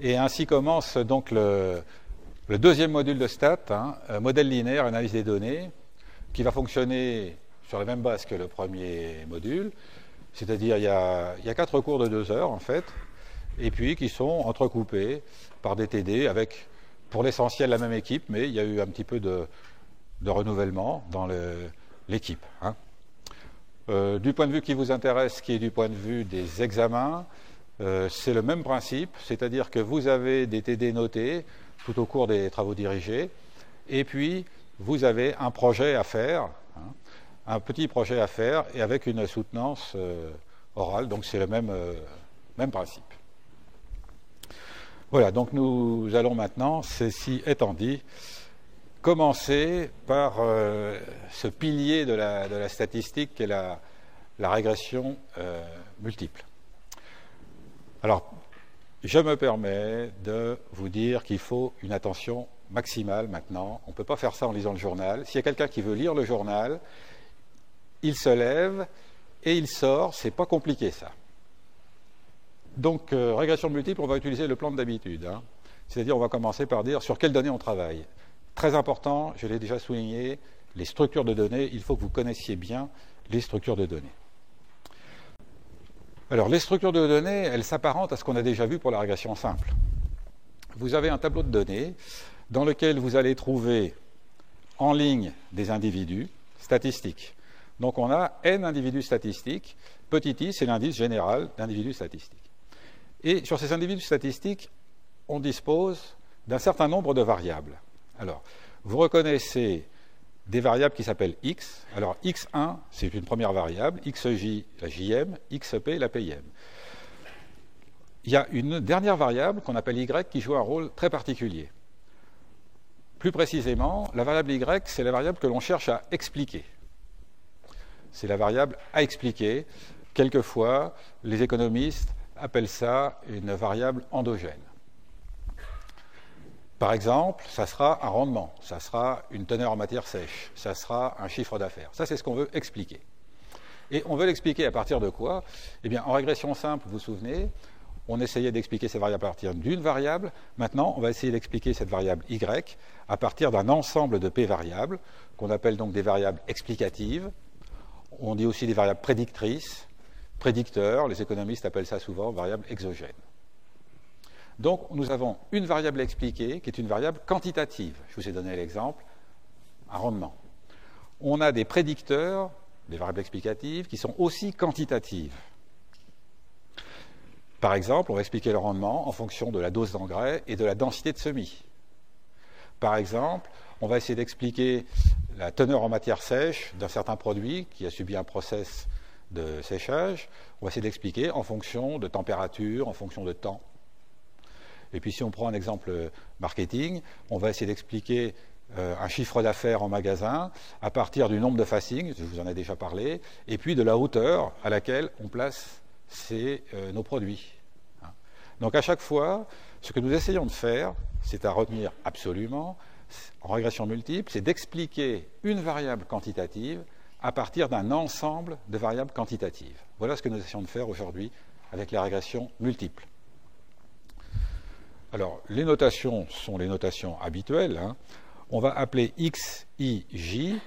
Et ainsi commence donc le deuxième module de STAT, modèle linéaire, analyse des données, qui va fonctionner sur la même base que le premier module, c'est-à-dire il y a 4 cours de 2 heures en fait, et puis qui sont entrecoupés par des TD avec, pour l'essentiel, la même équipe, mais il y a eu un petit peu de renouvellement dans l'équipe. Du point de vue qui vous intéresse, qui est du point de vue des examens, c'est le même principe, c'est-à-dire que vous avez des TD notés tout au cours des travaux dirigés, et puis vous avez un projet à faire, un petit projet à faire, et avec une soutenance orale, donc c'est le même principe. Voilà, donc nous allons maintenant, ceci étant dit, commencer par ce pilier de la statistique qui est la régression multiple. Alors, je me permets de vous dire qu'il faut une attention maximale maintenant. On ne peut pas faire ça en lisant le journal. S'il y a quelqu'un qui veut lire le journal, il se lève et il sort. C'est pas compliqué ça. Donc, régression multiple, on va utiliser le plan d'habitude. C'est-à-dire, on va commencer par dire sur quelles données on travaille. Très important, je l'ai déjà souligné, les structures de données. Il faut que vous connaissiez bien les structures de données. Alors, les structures de données, elles s'apparentent à ce qu'on a déjà vu pour la régression simple. Vous avez un tableau de données dans lequel vous allez trouver en ligne des individus statistiques. Donc, on a n individus statistiques. Petit i, c'est l'indice général d'individus statistiques. Et sur ces individus statistiques, on dispose d'un certain nombre de variables. Alors, vous reconnaissez des variables qui s'appellent x. Alors, x1, c'est une première variable, xj, la jm, xp, la pim. Il y a une dernière variable qu'on appelle y qui joue un rôle très particulier. Plus précisément, la variable y, c'est la variable que l'on cherche à expliquer. C'est la variable à expliquer. Quelquefois, les économistes appellent ça une variable endogène. Par exemple, ça sera un rendement, ça sera une teneur en matière sèche, ça sera un chiffre d'affaires. Ça, c'est ce qu'on veut expliquer. Et on veut l'expliquer à partir de quoi? Eh bien, en régression simple, vous vous souvenez, on essayait d'expliquer ces variables à partir d'une variable. Maintenant, on va essayer d'expliquer cette variable y à partir d'un ensemble de p variables, qu'on appelle donc des variables explicatives. On dit aussi des variables prédictrices, prédicteurs, les économistes appellent ça souvent variables exogènes. Donc, nous avons une variable expliquée qui est une variable quantitative. Je vous ai donné l'exemple, un rendement. On a des prédicteurs, des variables explicatives, qui sont aussi quantitatives. Par exemple, on va expliquer le rendement en fonction de la dose d'engrais et de la densité de semis. Par exemple, on va essayer d'expliquer la teneur en matière sèche d'un certain produit qui a subi un process de séchage. On va essayer d'expliquer en fonction de température, en fonction de temps. Et puis si on prend un exemple marketing, on va essayer d'expliquer un chiffre d'affaires en magasin à partir du nombre de facings, je vous en ai déjà parlé, et puis de la hauteur à laquelle on place nos produits. Donc à chaque fois, ce que nous essayons de faire, c'est à retenir absolument, en régression multiple, c'est d'expliquer une variable quantitative à partir d'un ensemble de variables quantitatives. Voilà ce que nous essayons de faire aujourd'hui avec la régression multiple. Alors, les notations sont les notations habituelles. On va appeler x, i, j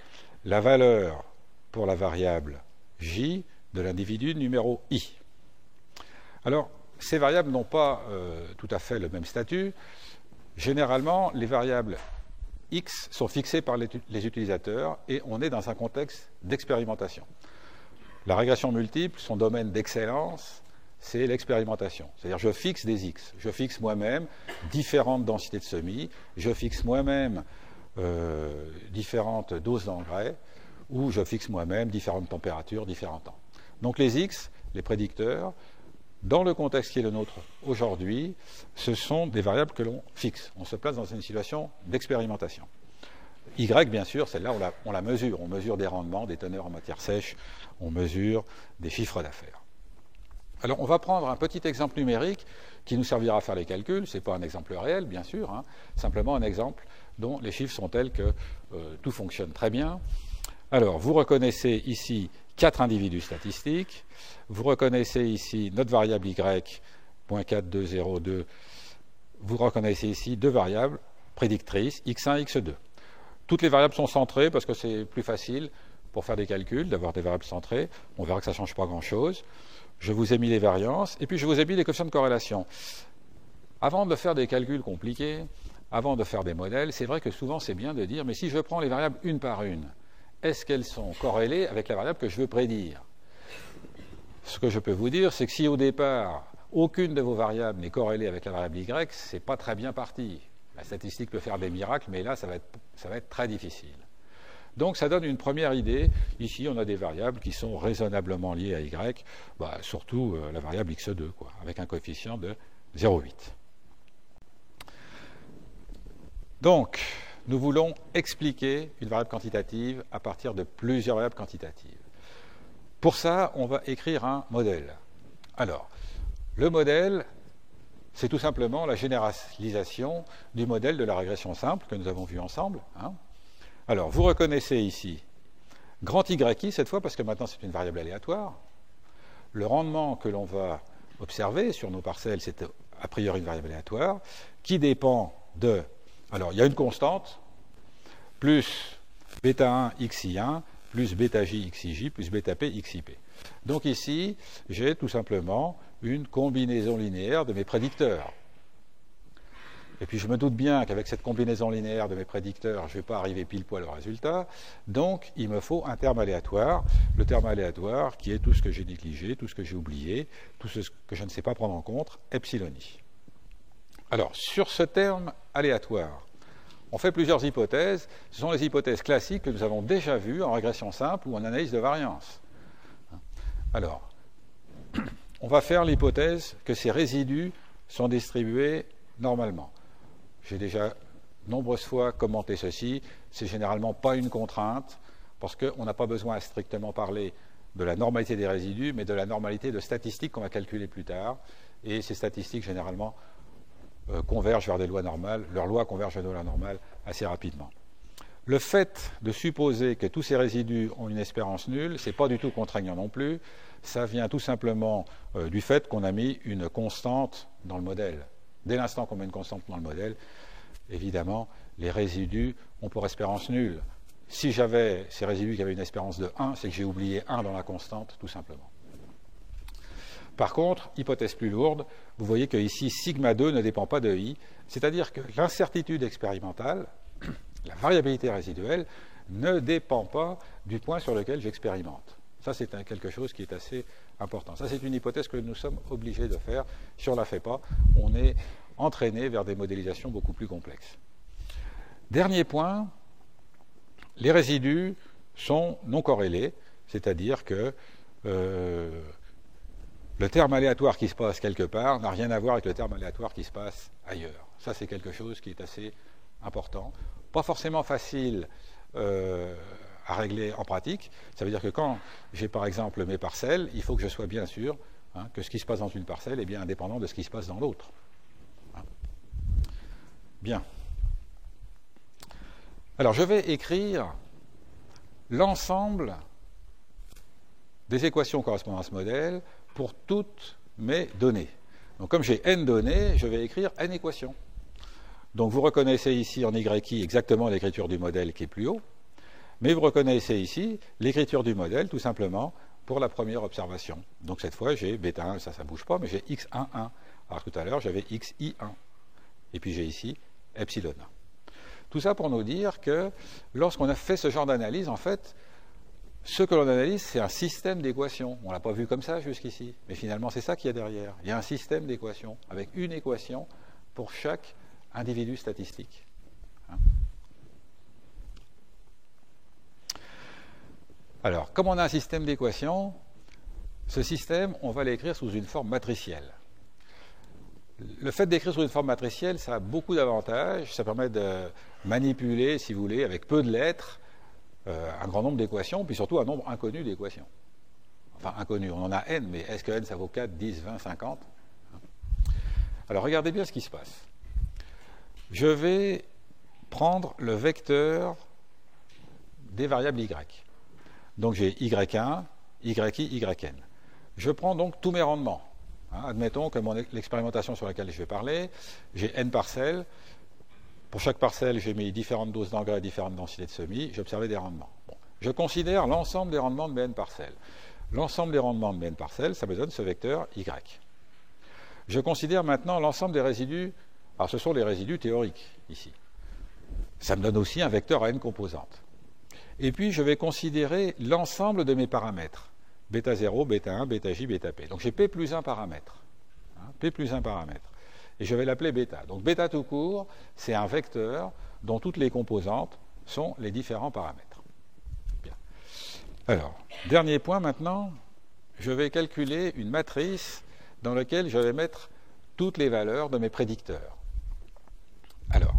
la valeur pour la variable j de l'individu numéro i. Alors, ces variables n'ont pas tout à fait le même statut. Généralement, les variables x sont fixées par les utilisateurs et on est dans un contexte d'expérimentation. La régression multiple, son domaine d'excellence, c'est l'expérimentation. C'est-à-dire je fixe des x. Je fixe moi-même différentes densités de semis, je fixe moi-même différentes doses d'engrais, ou je fixe moi-même différentes températures, différents temps. Donc les x, les prédicteurs, dans le contexte qui est le nôtre aujourd'hui, ce sont des variables que l'on fixe. On se place dans une situation d'expérimentation. Y, bien sûr, celle-là, on la mesure. On mesure des rendements, des teneurs en matière sèche, on mesure des chiffres d'affaires. Alors, on va prendre un petit exemple numérique qui nous servira à faire les calculs. Ce n'est pas un exemple réel, bien sûr, simplement un exemple dont les chiffres sont tels que tout fonctionne très bien. Alors, vous reconnaissez ici 4 individus statistiques. Vous reconnaissez ici notre variable y, .4202, vous reconnaissez ici deux variables prédictrices, x1 et x2. Toutes les variables sont centrées parce que c'est plus facile pour faire des calculs, d'avoir des variables centrées. On verra que ça ne change pas grand-chose. Je vous ai mis les variances, et puis je vous ai mis les coefficients de corrélation. Avant de faire des calculs compliqués, avant de faire des modèles, c'est vrai que souvent c'est bien de dire, mais si je prends les variables une par une, est-ce qu'elles sont corrélées avec la variable que je veux prédire? Ce que je peux vous dire, c'est que si au départ, aucune de vos variables n'est corrélée avec la variable y, c'est pas très bien parti. La statistique peut faire des miracles, mais là, ça va être très difficile. Donc, ça donne une première idée. Ici, on a des variables qui sont raisonnablement liées à y, surtout la variable x2, avec un coefficient de 0,8. Donc, nous voulons expliquer une variable quantitative à partir de plusieurs variables quantitatives. Pour ça, on va écrire un modèle. Alors, le modèle, c'est tout simplement la généralisation du modèle de la régression simple que nous avons vu ensemble. Alors, vous reconnaissez ici grand YI, cette fois, parce que maintenant c'est une variable aléatoire. Le rendement que l'on va observer sur nos parcelles, c'est a priori une variable aléatoire, qui dépend de... Alors, il y a une constante, plus bêta 1 xi1, plus bêta j xij, plus bêta p xip. Donc ici, j'ai tout simplement une combinaison linéaire de mes prédicteurs. Et puis je me doute bien qu'avec cette combinaison linéaire de mes prédicteurs, je ne vais pas arriver pile poil au résultat. Donc il me faut un terme aléatoire. Le terme aléatoire qui est tout ce que j'ai négligé, tout ce que j'ai oublié, tout ce que je ne sais pas prendre en compte, epsilon i. Alors sur ce terme aléatoire, on fait plusieurs hypothèses. Ce sont les hypothèses classiques que nous avons déjà vues en régression simple ou en analyse de variance. Alors, on va faire l'hypothèse que ces résidus sont distribués normalement. J'ai déjà nombreuses fois commenté ceci. C'est généralement pas une contrainte, parce qu'on n'a pas besoin à strictement parler de la normalité des résidus, mais de la normalité de statistiques qu'on va calculer plus tard. Et ces statistiques, généralement, convergent vers des lois normales. Leurs lois convergent vers des lois normales assez rapidement. Le fait de supposer que tous ces résidus ont une espérance nulle, ce n'est pas du tout contraignant non plus. Ça vient tout simplement du fait qu'on a mis une constante dans le modèle. Dès l'instant qu'on met une constante dans le modèle, évidemment, les résidus ont pour espérance nulle. Si j'avais ces résidus qui avaient une espérance de 1, c'est que j'ai oublié 1 dans la constante, tout simplement. Par contre, hypothèse plus lourde, vous voyez que ici, sigma 2 ne dépend pas de i, c'est-à-dire que l'incertitude expérimentale, la variabilité résiduelle, ne dépend pas du point sur lequel j'expérimente. Ça, c'est quelque chose qui est assez important. Ça, c'est une hypothèse que nous sommes obligés de faire. Si on ne la fait pas, on est entraîné vers des modélisations beaucoup plus complexes. Dernier point, les résidus sont non corrélés, c'est-à-dire que le terme aléatoire qui se passe quelque part n'a rien à voir avec le terme aléatoire qui se passe ailleurs. Ça, c'est quelque chose qui est assez important. Pas forcément facile à régler en pratique. Ça veut dire que quand j'ai par exemple mes parcelles, il faut que je sois bien sûr que ce qui se passe dans une parcelle est bien indépendant de ce qui se passe dans l'autre. Bien. Alors je vais écrire l'ensemble des équations correspondant à ce modèle pour toutes mes données. Donc comme j'ai n données, je vais écrire n équations. Donc vous reconnaissez ici en YI exactement l'écriture du modèle qui est plus haut, mais vous reconnaissez ici l'écriture du modèle tout simplement pour la première observation. Donc cette fois j'ai bêta 1, ça ne bouge pas, mais j'ai x1, 1. Alors tout à l'heure j'avais xi1. Et puis j'ai ici epsilon 1. Tout ça pour nous dire que lorsqu'on a fait ce genre d'analyse, en fait, ce que l'on analyse, c'est un système d'équations. On ne l'a pas vu comme ça jusqu'ici, mais finalement c'est ça qu'il y a derrière. Il y a un système d'équations, avec une équation pour chaque individu statistique. Alors, comme on a un système d'équations, ce système, on va l'écrire sous une forme matricielle. Le fait d'écrire sous une forme matricielle, ça a beaucoup d'avantages. Ça permet de manipuler, si vous voulez, avec peu de lettres, un grand nombre d'équations, puis surtout un nombre inconnu d'équations. Enfin, inconnu, on en a n, mais est-ce que n, ça vaut 4, 10, 20, 50 ? Alors, regardez bien ce qui se passe. Je vais prendre le vecteur des variables y. Donc, j'ai y1, yi, yn. Je prends donc tous mes rendements. Admettons que l'expérimentation sur laquelle je vais parler, j'ai n parcelles. Pour chaque parcelle, j'ai mis différentes doses d'engrais, différentes densités de semis, j'ai observé des rendements. Bon. Je considère l'ensemble des rendements de mes n parcelles. L'ensemble des rendements de mes n parcelles, ça me donne ce vecteur y. Je considère maintenant l'ensemble des résidus, alors ce sont les résidus théoriques ici. Ça me donne aussi un vecteur à n composantes. Et puis je vais considérer l'ensemble de mes paramètres. Bêta 0, bêta 1, bêta j, bêta p. Donc j'ai p plus 1 paramètre. P plus 1 paramètre. Et je vais l'appeler bêta. Donc bêta tout court, c'est un vecteur dont toutes les composantes sont les différents paramètres. Bien. Alors, dernier point maintenant, je vais calculer une matrice dans laquelle je vais mettre toutes les valeurs de mes prédicteurs. Alors,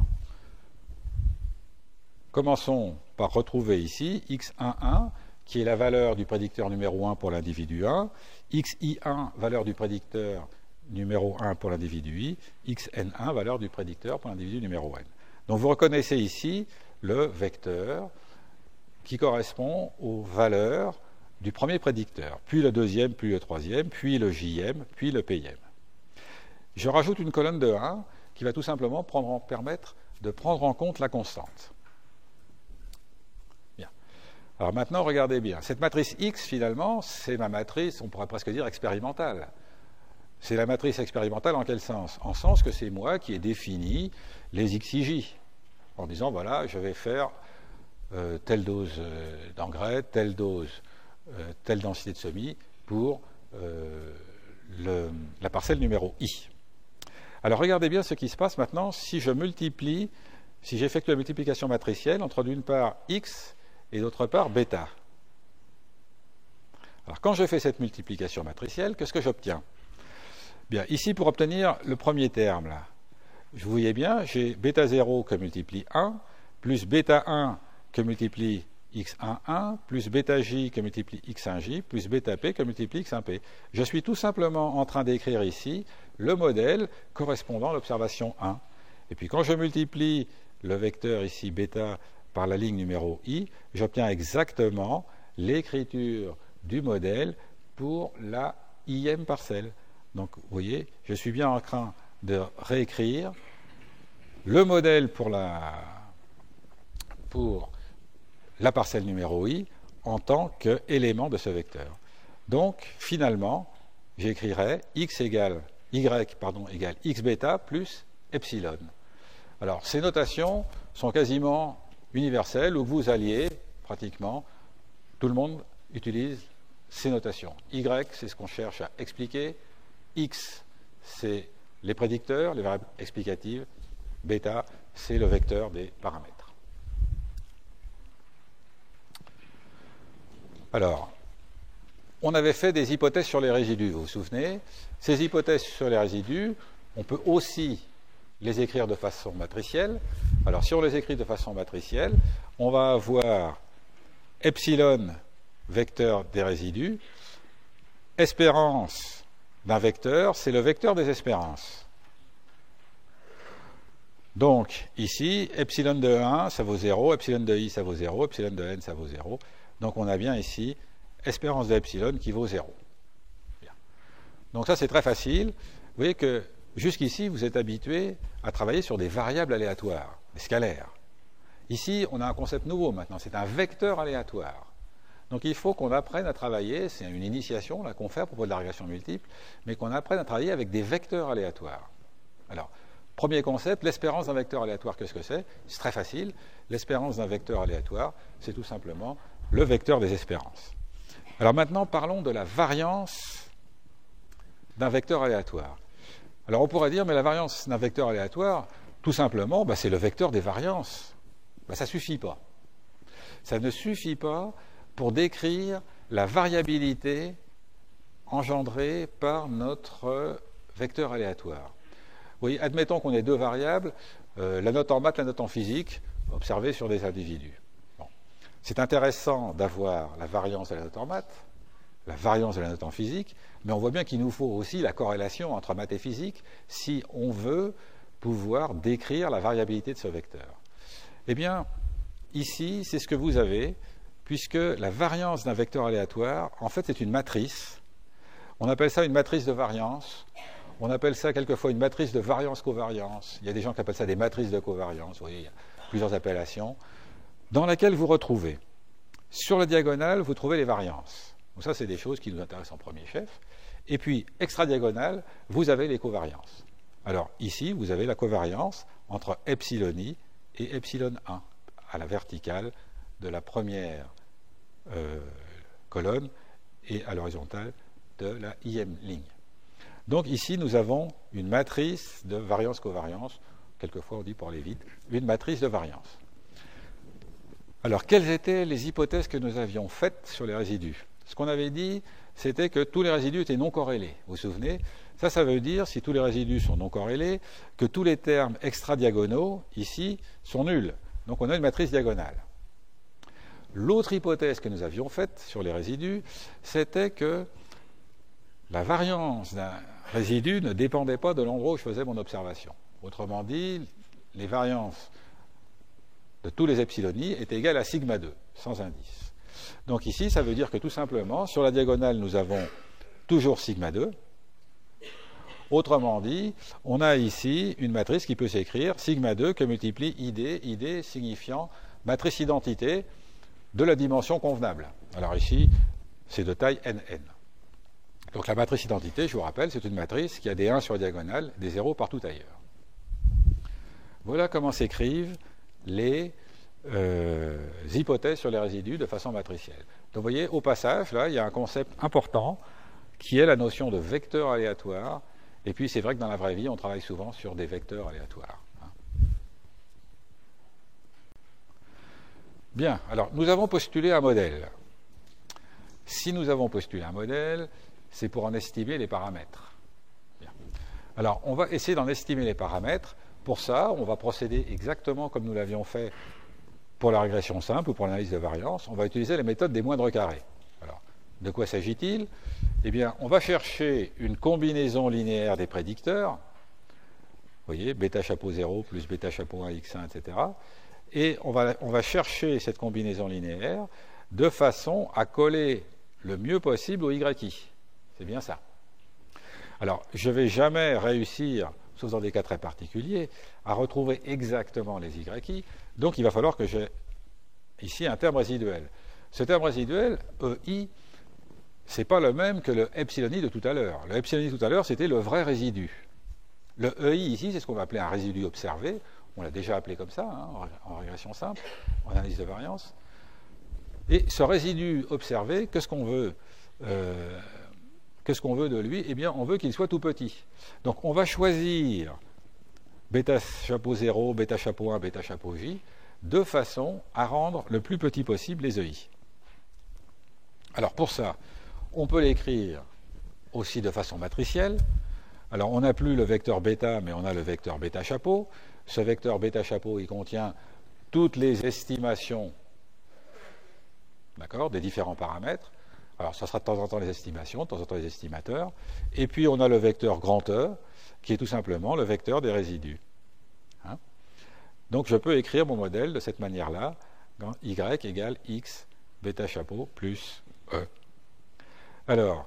commençons par retrouver ici x11, qui est la valeur du prédicteur numéro 1 pour l'individu 1, xi1, valeur du prédicteur numéro 1 pour l'individu i, xn1, valeur du prédicteur pour l'individu numéro n. Donc vous reconnaissez ici le vecteur qui correspond aux valeurs du premier prédicteur, puis le deuxième, puis le troisième, puis le jm, puis le pm. Je rajoute une colonne de 1 qui va tout simplement permettre de prendre en compte la constante. Bien. Alors maintenant, regardez bien. Cette matrice X, finalement, c'est ma matrice, on pourrait presque dire expérimentale. C'est la matrice expérimentale en quel sens? En sens que c'est moi qui ai défini les XIJ, en disant, voilà, je vais faire telle dose d'engrais, telle dose, telle densité de semis pour la parcelle numéro I. Alors regardez bien ce qui se passe maintenant si je multiplie, si j'effectue la multiplication matricielle entre d'une part X et d'autre part bêta. Alors quand je fais cette multiplication matricielle, qu'est-ce que j'obtiens? Bien, ici pour obtenir le premier terme, là, vous voyez bien, j'ai bêta 0 que multiplie 1, plus bêta 1 que multiplie x11, plus bêta j que multiplie x1j, plus bêta p que multiplie x1p. Je suis tout simplement en train d'écrire ici le modèle correspondant à l'observation 1. Et puis quand je multiplie le vecteur ici bêta par la ligne numéro i, j'obtiens exactement l'écriture du modèle pour la ième parcelle. Donc vous voyez, je suis bien en train de réécrire le modèle pour la parcelle numéro i en tant qu'élément de ce vecteur. Donc, finalement, j'écrirai x égale x bêta plus epsilon. Alors, ces notations sont quasiment universelles, où vous alliez, pratiquement, tout le monde utilise ces notations. Y, c'est ce qu'on cherche à expliquer. X, c'est les prédicteurs, les variables explicatives. Bêta, c'est le vecteur des paramètres. Alors, on avait fait des hypothèses sur les résidus, vous vous souvenez? Ces hypothèses sur les résidus, on peut aussi les écrire de façon matricielle. Alors, si on les écrit de façon matricielle, on va avoir epsilon, vecteur des résidus, espérance d'un vecteur, c'est le vecteur des espérances. Donc, ici, epsilon de 1, ça vaut 0, epsilon de i, ça vaut 0, epsilon de n, ça vaut 0. Donc, on a bien ici espérance de epsilon qui vaut 0. Bien. Donc, ça, c'est très facile. Vous voyez que jusqu'ici, vous êtes habitué à travailler sur des variables aléatoires, des scalaires. Ici, on a un concept nouveau maintenant, c'est un vecteur aléatoire. Donc, il faut qu'on apprenne à travailler, c'est une initiation là qu'on fait à propos de la régression multiple, mais qu'on apprenne à travailler avec des vecteurs aléatoires. Alors, premier concept, l'espérance d'un vecteur aléatoire, qu'est-ce que c'est? C'est très facile. L'espérance d'un vecteur aléatoire, c'est tout simplement le vecteur des espérances. Alors maintenant, parlons de la variance d'un vecteur aléatoire. Alors on pourrait dire, mais la variance d'un vecteur aléatoire, tout simplement, c'est le vecteur des variances. Ça ne suffit pas. Ça ne suffit pas pour décrire la variabilité engendrée par notre vecteur aléatoire. Vous voyez, admettons qu'on ait deux variables, la note en maths, la note en physique, observées sur des individus. Bon. C'est intéressant d'avoir la variance de la note en maths, la variance de la note en physique, mais on voit bien qu'il nous faut aussi la corrélation entre maths et physique si on veut pouvoir décrire la variabilité de ce vecteur. Eh bien, ici, c'est ce que vous avez, puisque la variance d'un vecteur aléatoire, en fait, c'est une matrice. On appelle ça une matrice de variance. On appelle ça quelquefois une matrice de variance-covariance. Il y a des gens qui appellent ça des matrices de covariance. Vous voyez, il y a plusieurs appellations. Dans laquelle vous retrouvez, sur la diagonale, vous trouvez les variances. Donc ça, c'est des choses qui nous intéressent en premier chef. Et puis, extra-diagonale, vous avez les covariances. Alors, ici, vous avez la covariance entre epsilon i et epsilon 1, à la verticale de la première colonne et à l'horizontale de la ième ligne. Donc ici, nous avons une matrice de variance-covariance, quelquefois on dit pour aller vite, une matrice de variance. Alors, quelles étaient les hypothèses que nous avions faites sur les résidus? Ce qu'on avait dit, c'était que tous les résidus étaient non corrélés. Vous vous souvenez? Ça veut dire, si tous les résidus sont non corrélés, que tous les termes extra-diagonaux, ici, sont nuls. Donc on a une matrice diagonale. L'autre hypothèse que nous avions faite sur les résidus, c'était que la variance d'un résidu ne dépendait pas de l'endroit où je faisais mon observation. Autrement dit, les variances de tous les epsilon i étaient égales à sigma 2, sans indice. Donc ici, ça veut dire que tout simplement, sur la diagonale, nous avons toujours sigma 2. Autrement dit, on a ici une matrice qui peut s'écrire sigma 2 que multiplie id signifiant matrice identité de la dimension convenable. Alors ici, c'est de taille nn. Donc la matrice identité, je vous rappelle, c'est une matrice qui a des 1 sur la diagonale, des 0 partout ailleurs. Voilà comment s'écrivent les hypothèses sur les résidus de façon matricielle. Donc vous voyez, au passage, là, il y a un concept important qui est la notion de vecteur aléatoire. Et puis c'est vrai que dans la vraie vie, on travaille souvent sur des vecteurs aléatoires. Bien, alors nous avons postulé un modèle. Si nous avons postulé un modèle, c'est pour en estimer les paramètres. Bien. Alors on va essayer d'en estimer les paramètres. Pour ça, on va procéder exactement comme nous l'avions fait pour la régression simple ou pour l'analyse de variance. On va utiliser les méthodes des moindres carrés. Alors, de quoi s'agit-il? Eh bien, on va chercher une combinaison linéaire des prédicteurs. Vous voyez, bêta chapeau 0 plus bêta chapeau 1 x1, etc. Et on va chercher cette combinaison linéaire de façon à coller le mieux possible au YI. C'est bien ça. Alors, je ne vais jamais réussir, sauf dans des cas très particuliers, à retrouver exactement les YI. Donc, il va falloir que j'ai ici un terme résiduel. Ce terme résiduel, EI, ce n'est pas le même que le epsilon i de tout à l'heure. Le epsilon i de tout à l'heure, c'était le vrai résidu. Le EI ici, c'est ce qu'on va appeler un résidu observé. On l'a déjà appelé comme ça, hein, en régression simple, en analyse de variance. Et ce résidu observé, qu'est-ce qu'on veut de lui? Eh bien, on veut qu'il soit tout petit. Donc, on va choisir bêta chapeau 0, bêta chapeau 1, bêta chapeau j, de façon à rendre le plus petit possible les EI. Alors, pour ça, on peut l'écrire aussi de façon matricielle. Alors, on n'a plus le vecteur bêta, mais on a le vecteur bêta chapeau. Ce vecteur bêta chapeau, il contient toutes les estimations, d'accord, des différents paramètres. Alors, ça sera de temps en temps les estimations, de temps en temps les estimateurs. Et puis, on a le vecteur grand E, qui est tout simplement le vecteur des résidus. Hein? Donc, je peux écrire mon modèle de cette manière-là, y égale x bêta chapeau plus E. Alors,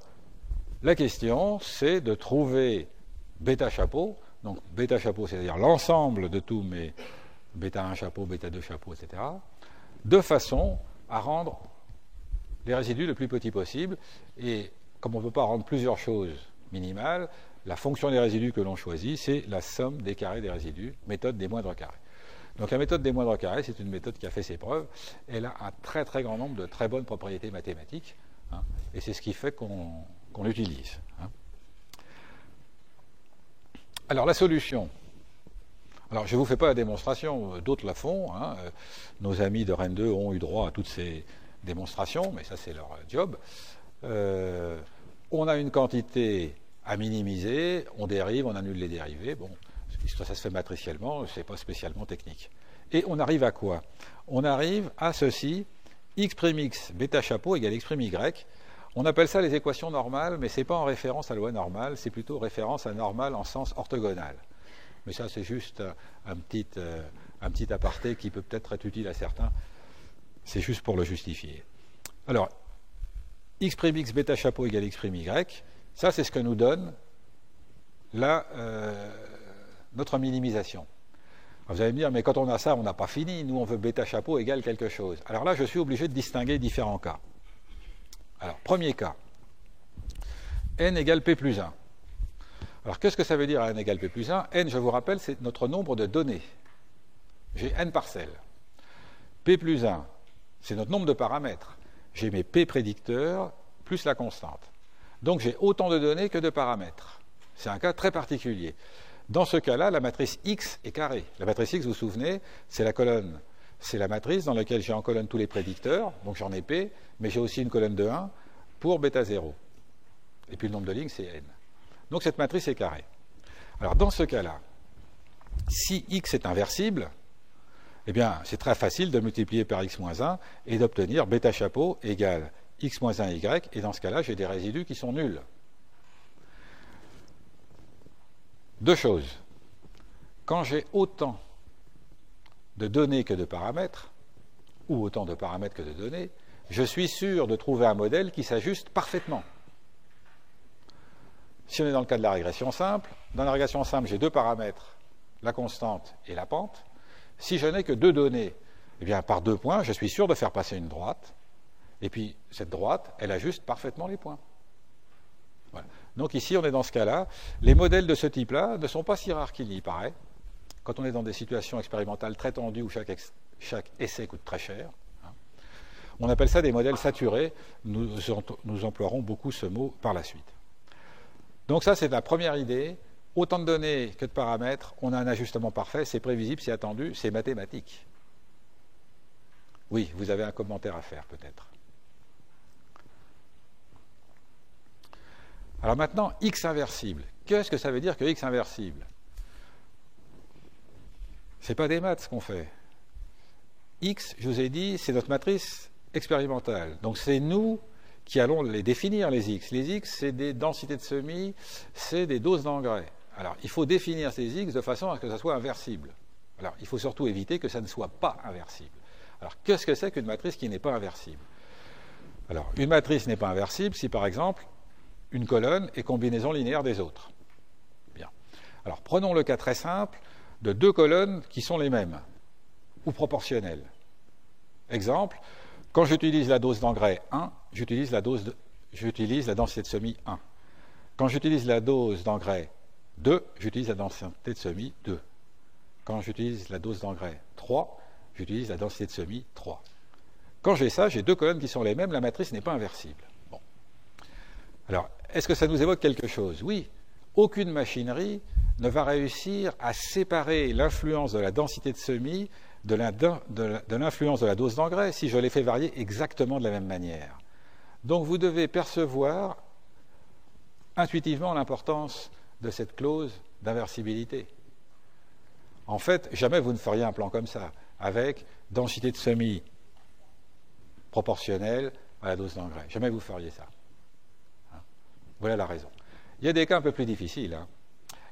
la question, c'est de trouver bêta chapeau. Donc, bêta chapeau, c'est-à-dire l'ensemble de tous mes bêta 1 chapeau, bêta 2 chapeau, etc., de façon à rendre les résidus le plus petit possible. Et comme on ne peut pas rendre plusieurs choses minimales, la fonction des résidus que l'on choisit, c'est la somme des carrés des résidus, méthode des moindres carrés. Donc la méthode des moindres carrés, c'est une méthode qui a fait ses preuves. Elle a un très très grand nombre de très bonnes propriétés mathématiques, hein, et c'est ce qui fait qu'on l'utilise. Hein. Alors la solution. Alors je ne vous fais pas la démonstration, d'autres la font. Hein. Nos amis de Rennes 2 ont eu droit à toutes ces démonstrations, mais ça c'est leur job. On a une quantité à minimiser, on dérive, on annule les dérivés. Bon, ça se fait matriciellement, ce n'est pas spécialement technique. Et on arrive à quoi? On arrive à ceci, x' bêta chapeau égale x' y. On appelle ça les équations normales, mais ce n'est pas en référence à la loi normale, c'est plutôt référence à normale en sens orthogonal. Mais ça, c'est juste un petit aparté qui peut peut-être être utile à certains. C'est juste pour le justifier. Alors, x' bêta chapeau égale x', Ça, c'est ce que nous donne notre minimisation. Alors vous allez me dire, mais quand on a ça, on n'a pas fini. Nous, on veut bêta chapeau égale quelque chose. Alors là, je suis obligé de distinguer différents cas. Alors, premier cas, n égale p plus 1. Alors, qu'est-ce que ça veut dire n égale p plus 1? N, je vous rappelle, c'est notre nombre de données. J'ai n parcelles. P plus 1, c'est notre nombre de paramètres. J'ai mes p prédicteurs plus la constante. Donc, j'ai autant de données que de paramètres. C'est un cas très particulier. Dans ce cas-là, la matrice X est carrée. La matrice X, vous vous souvenez, c'est la colonne, c'est la matrice dans laquelle j'ai en colonne tous les prédicteurs, donc j'en ai P, mais j'ai aussi une colonne de 1 pour bêta 0. Et puis le nombre de lignes, c'est N. Donc cette matrice est carrée. Alors dans ce cas-là, si X est inversible, eh bien c'est très facile de multiplier par X moins 1 et d'obtenir bêta chapeau égale X moins 1 Y, et dans ce cas-là, j'ai des résidus qui sont nuls. Deux choses. Quand j'ai autant de données que de paramètres, ou autant de paramètres que de données, je suis sûr de trouver un modèle qui s'ajuste parfaitement. Si on est dans le cas de la régression simple, dans la régression simple, j'ai deux paramètres, la constante et la pente. Si je n'ai que deux données, eh bien, par 2 points, je suis sûr de faire passer une droite, et puis cette droite, elle ajuste parfaitement les points. Voilà. Donc ici, on est dans ce cas-là. Les modèles de ce type-là ne sont pas si rares qu'il y paraît. Quand on est dans des situations expérimentales très tendues où chaque essai coûte très cher, on appelle ça des modèles saturés. Nous emploierons beaucoup ce mot par la suite. Donc ça, c'est la première idée. Autant de données que de paramètres, on a un ajustement parfait, c'est prévisible, c'est attendu, c'est mathématique. Oui, vous avez un commentaire à faire peut-être. Alors maintenant, X inversible. Qu'est-ce que ça veut dire que X inversible? Ce n'est pas des maths ce qu'on fait. X, je vous ai dit, c'est notre matrice expérimentale. Donc c'est nous qui allons les définir, les X. Les X, c'est des densités de semis, c'est des doses d'engrais. Alors il faut définir ces X de façon à ce que ça soit inversible. Alors il faut surtout éviter que ça ne soit pas inversible. Alors qu'est-ce que c'est qu'une matrice qui n'est pas inversible? Alors une matrice n'est pas inversible si par exemple une colonne est combinaison linéaire des autres. Bien. Alors prenons le cas très simple de deux colonnes qui sont les mêmes, ou proportionnelles. Exemple, quand j'utilise la dose d'engrais 1, j'utilise la densité de semis 1. Quand j'utilise la dose d'engrais 2, j'utilise la densité de semis 2. Quand j'utilise la dose d'engrais 3, j'utilise la densité de semis 3. Quand j'ai ça, j'ai deux colonnes qui sont les mêmes, la matrice n'est pas inversible. Bon. Alors, est-ce que ça nous évoque quelque chose? Oui. Aucune machinerie ne va réussir à séparer l'influence de la densité de semis de l'influence de la dose d'engrais si je les fais varier exactement de la même manière. Donc vous devez percevoir intuitivement l'importance de cette clause d'inversibilité. En fait, jamais vous ne feriez un plan comme ça, avec densité de semis proportionnelle à la dose d'engrais. Jamais vous feriez ça. Voilà la raison. Il y a des cas un peu plus difficiles.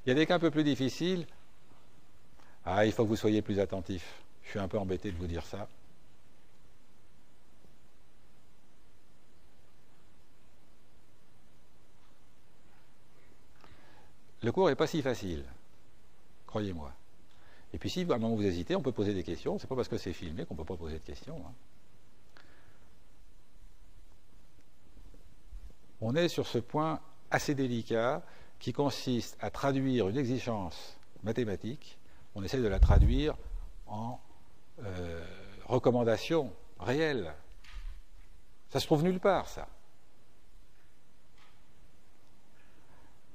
Il y a des cas un peu plus difficiles. Ah, il faut que vous soyez plus attentifs. Je suis un peu embêté de vous dire ça. Le cours n'est pas si facile, croyez-moi. Et puis si à un moment vous hésitez, on peut poser des questions. C'est pas parce que c'est filmé qu'on ne peut pas poser de questions. On est sur ce point assez délicat qui consiste à traduire une exigence mathématique. On essaie de la traduire en recommandation réelle. Ça se trouve nulle part, ça.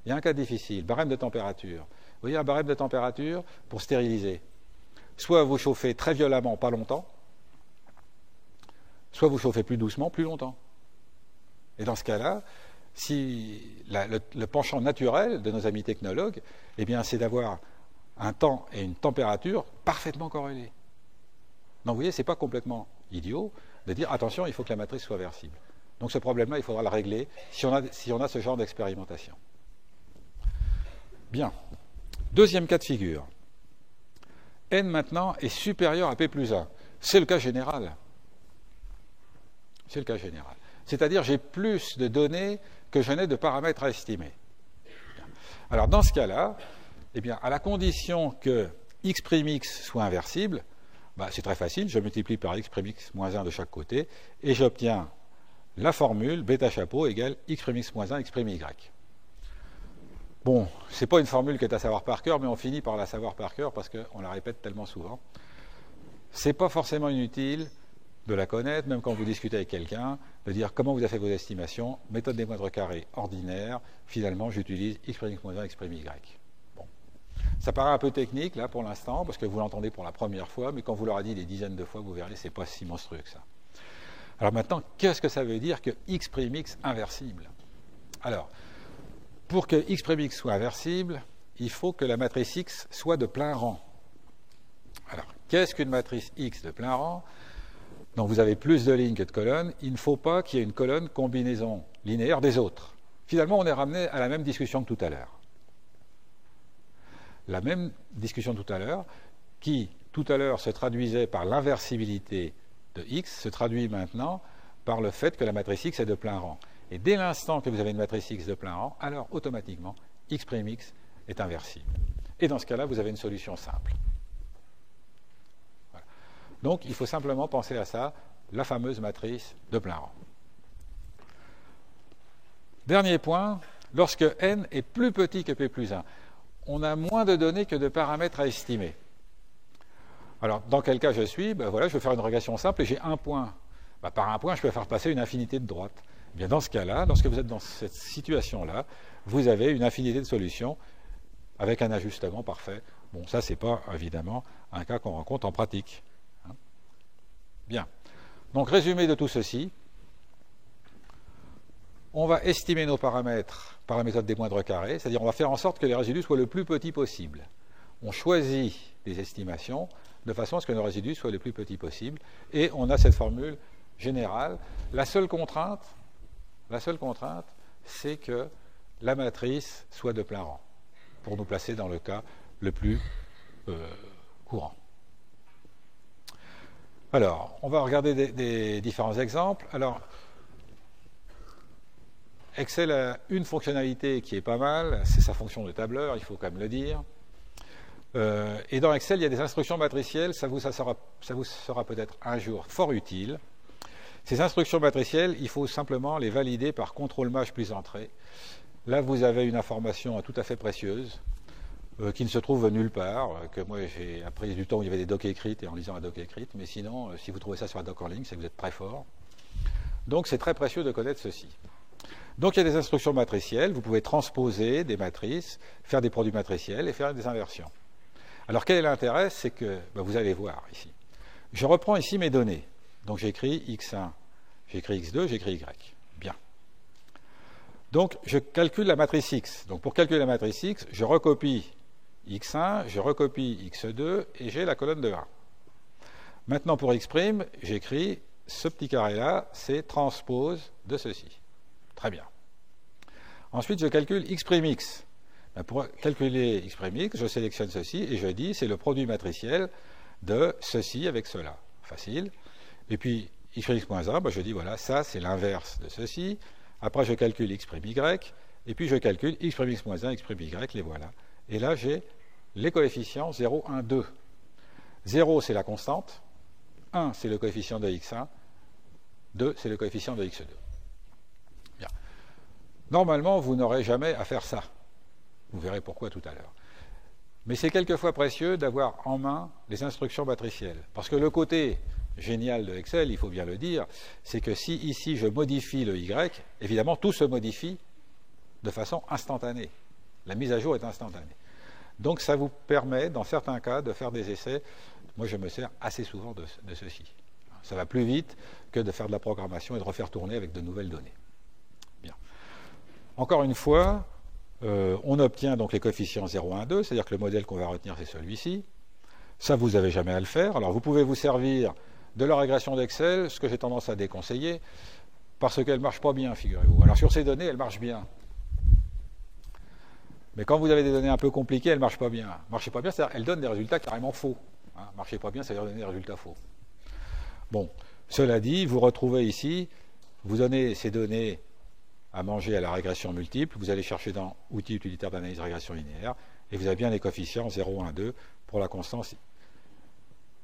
Il y a un cas difficile, barème de température. Vous voyez un barème de température pour stériliser. Soit vous chauffez très violemment, pas longtemps, soit vous chauffez plus doucement, plus longtemps. Et dans ce cas-là, si le penchant naturel de nos amis technologues, eh bien, c'est d'avoir un temps et une température parfaitement corrélés. Donc vous voyez, ce n'est pas complètement idiot de dire attention, il faut que la matrice soit versible. Donc ce problème-là, il faudra le régler si on a ce genre d'expérimentation. Bien. Deuxième cas de figure. N maintenant est supérieur à P plus 1. C'est le cas général. C'est le cas général. C'est-à-dire j'ai plus de données que je n'ai de paramètres à estimer. Alors dans ce cas-là, eh bien, à la condition que x' soit inversible, c'est très facile, je multiplie par x' moins 1 de chaque côté, et j'obtiens la formule bêta chapeau égale x' moins 1 x'y. Bon, ce n'est pas une formule qui est à savoir par cœur, mais on finit par la savoir par cœur parce qu'on la répète tellement souvent. Ce n'est pas forcément inutile de la connaître, même quand vous discutez avec quelqu'un, de dire comment vous avez fait vos estimations, méthode des moindres carrés ordinaire, finalement j'utilise x' moins 1 x'y. Bon. Ça paraît un peu technique là pour l'instant, parce que vous l'entendez pour la première fois, mais quand vous l'aurez dit des dizaines de fois, vous verrez, c'est pas si monstrueux que ça. Alors maintenant, qu'est-ce que ça veut dire que x' inversible? Alors, pour que x' soit inversible, il faut que la matrice X soit de plein rang. Alors, qu'est-ce qu'une matrice X de plein rang? Donc vous avez plus de lignes que de colonnes, il ne faut pas qu'il y ait une colonne combinaison linéaire des autres. Finalement, on est ramené à la même discussion que tout à l'heure. La même discussion tout à l'heure, qui tout à l'heure se traduisait par l'inversibilité de X, se traduit maintenant par le fait que la matrice X est de plein rang. Et dès l'instant que vous avez une matrice X de plein rang, alors automatiquement, x' est inversible. Et dans ce cas-là, vous avez une solution simple. Voilà. Donc, il faut simplement penser à ça, la fameuse matrice de plein rang. Dernier point, lorsque n est plus petit que p plus 1, on a moins de données que de paramètres à estimer. Alors, dans quel cas je suis? Voilà, je vais faire une régression simple et j'ai un point. Par un point, je peux faire passer une infinité de droites. Eh bien, dans ce cas-là, lorsque vous êtes dans cette situation-là, vous avez une infinité de solutions avec un ajustement parfait. Bon, ça, ce n'est pas, évidemment, un cas qu'on rencontre en pratique. Bien. Donc, résumé de tout ceci, on va estimer nos paramètres par la méthode des moindres carrés, c'est-à-dire on va faire en sorte que les résidus soient le plus petits possible. On choisit des estimations de façon à ce que nos résidus soient le plus petits possible, et on a cette formule générale. La seule contrainte, c'est que la matrice soit de plein rang, pour nous placer dans le cas le plus courant. Alors, on va regarder des différents exemples. Alors, Excel a une fonctionnalité qui est pas mal, c'est sa fonction de tableur, il faut quand même le dire. Et dans Excel, il y a des instructions matricielles, ça vous sera peut-être un jour fort utile. Ces instructions matricielles, il faut simplement les valider par CTRL-MAJ plus entrée. Là, vous avez une information tout à fait précieuse, qui ne se trouve nulle part, que moi j'ai appris du temps où il y avait des docs écrites et en lisant la doc écrite, mais sinon, si vous trouvez ça sur la doc en ligne, c'est que vous êtes très fort. Donc c'est très précieux de connaître ceci. Donc il y a des instructions matricielles, vous pouvez transposer des matrices, faire des produits matriciels et faire des inversions. Alors quel est l'intérêt? C'est que, vous allez voir ici. Je reprends ici mes données. Donc j'écris x1, j'écris x2, j'écris y. Bien. Donc je calcule la matrice x. Donc pour calculer la matrice x, je recopie x1, je recopie x2 et j'ai la colonne de 1. Maintenant pour x', j'écris ce petit carré-là, c'est transpose de ceci. Très bien. Ensuite je calcule x'. Pour calculer x', je sélectionne ceci et je dis c'est le produit matriciel de ceci avec cela. Facile. Et puis, x' moins 1, je dis, voilà, ça, c'est l'inverse de ceci. Après, je calcule x', y. Et puis, je calcule x' moins 1, x'y, les voilà. Et là, j'ai les coefficients 0, 1, 2. 0, c'est la constante. 1, c'est le coefficient de x1. 2, c'est le coefficient de x2. Bien. Normalement, vous n'aurez jamais à faire ça. Vous verrez pourquoi tout à l'heure. Mais c'est quelquefois précieux d'avoir en main les instructions matricielles. Parce que le côté génial de Excel, il faut bien le dire, c'est que si ici je modifie le y, évidemment tout se modifie de façon instantanée. La mise à jour est instantanée. Donc ça vous permet, dans certains cas, de faire des essais. Moi je me sers assez souvent de ceci. Ça va plus vite que de faire de la programmation et de refaire tourner avec de nouvelles données. Bien. Encore une fois, on obtient donc les coefficients 0, 1, 2, c'est-à-dire que le modèle qu'on va retenir c'est celui-ci. Ça, vous n'avez jamais à le faire. Alors vous pouvez vous servir de la régression d'Excel, ce que j'ai tendance à déconseiller, parce qu'elle ne marche pas bien, figurez-vous. Alors sur ces données, elle marche bien. Mais quand vous avez des données un peu compliquées, elle ne marche pas bien. Marchez pas bien, c'est-à-dire qu'elle donne des résultats carrément faux. Marchez pas bien, c'est-à-dire donner des résultats faux. Bon, cela dit, vous retrouvez ici, vous donnez ces données à manger à la régression multiple, vous allez chercher dans outils utilitaires d'analyse régression linéaire, et vous avez bien les coefficients 0, 1, 2 pour la constance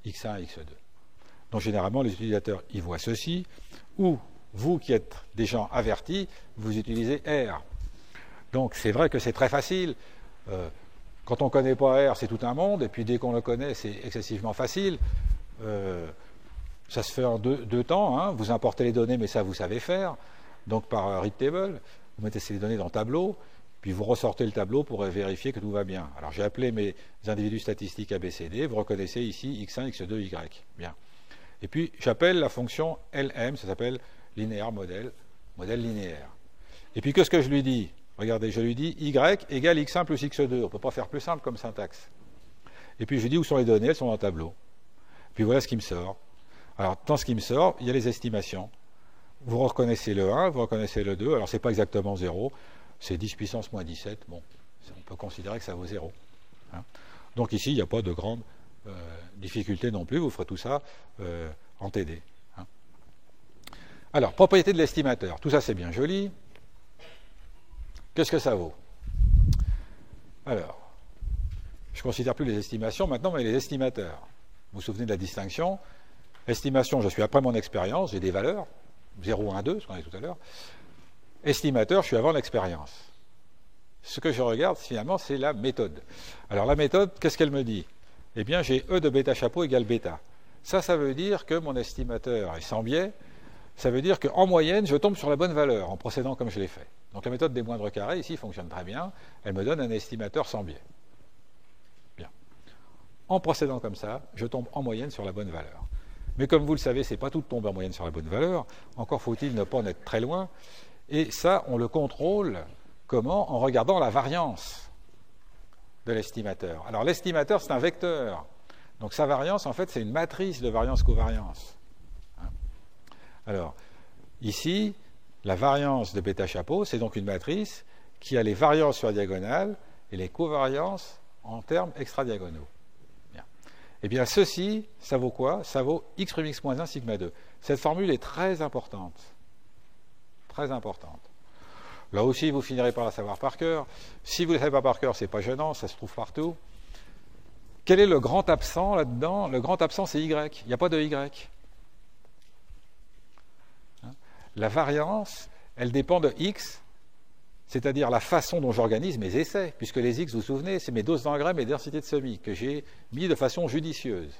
x1 et x2. Donc généralement, les utilisateurs y voient ceci, ou vous qui êtes des gens avertis, vous utilisez R. Donc c'est vrai que c'est très facile. Quand on ne connaît pas R, c'est tout un monde, et puis dès qu'on le connaît, c'est excessivement facile. Ça se fait en deux temps, hein. Vous importez les données, mais ça vous savez faire. Donc par read table, vous mettez ces données dans tableau, puis vous ressortez le tableau pour vérifier que tout va bien. Alors j'ai appelé mes individus statistiques ABCD, vous reconnaissez ici X1, X2, Y. Bien. Et puis j'appelle la fonction LM, ça s'appelle linéaire modèle linéaire. Et puis qu'est-ce que je lui dis? Regardez, je lui dis Y égale X1 plus X2. On ne peut pas faire plus simple comme syntaxe. Et puis je lui dis où sont les données, elles sont dans le tableau. Puis voilà ce qui me sort. Alors dans ce qui me sort, il y a les estimations. Vous reconnaissez le 1, vous reconnaissez le 2. Alors c'est pas exactement 0, c'est 10 puissance moins 17. Bon, on peut considérer que ça vaut 0. Hein. Donc ici, il n'y a pas de grande difficulté non plus. Vous ferez tout ça en TD. Hein. Alors, propriété de l'estimateur. Tout ça, c'est bien joli. Qu'est-ce que ça vaut? Alors, je ne considère plus les estimations maintenant, mais les estimateurs. Vous vous souvenez de la distinction? Estimation, je suis après mon expérience, j'ai des valeurs. 0, 1, 2, ce qu'on a dit tout à l'heure. Estimateur, je suis avant l'expérience. Ce que je regarde, finalement, c'est la méthode. Alors, la méthode, qu'est-ce qu'elle me dit? Eh bien, j'ai E de bêta chapeau égale bêta. Ça veut dire que mon estimateur est sans biais. Ça veut dire qu'en moyenne, je tombe sur la bonne valeur en procédant comme je l'ai fait. Donc, la méthode des moindres carrés, ici, fonctionne très bien. Elle me donne un estimateur sans biais. Bien. En procédant comme ça, je tombe en moyenne sur la bonne valeur. Mais comme vous le savez, ce n'est pas tout de tomber en moyenne sur la bonne valeur. Encore faut-il ne pas en être très loin. Et ça, on le contrôle comment? En regardant la variance de l'estimateur. Alors l'estimateur, c'est un vecteur. Donc sa variance, en fait, c'est une matrice de variance-covariance. Hein. Alors, ici, la variance de bêta chapeau, c'est donc une matrice qui a les variances sur la diagonale et les covariances en termes extradiagonaux. Eh bien, ceci, ça vaut quoi? Ça vaut x' x moins 1 sigma 2. Cette formule est très importante. Très importante. Là aussi, vous finirez par la savoir par cœur. Si vous ne la savez pas par cœur, ce n'est pas gênant, ça se trouve partout. Quel est le grand absent là-dedans? Le grand absent, c'est y. Il n'y a pas de y. La variance, elle dépend de x, c'est-à-dire la façon dont j'organise mes essais, puisque les x, vous vous souvenez, c'est mes doses d'engrais, mes densités de semis, que j'ai mis de façon judicieuse.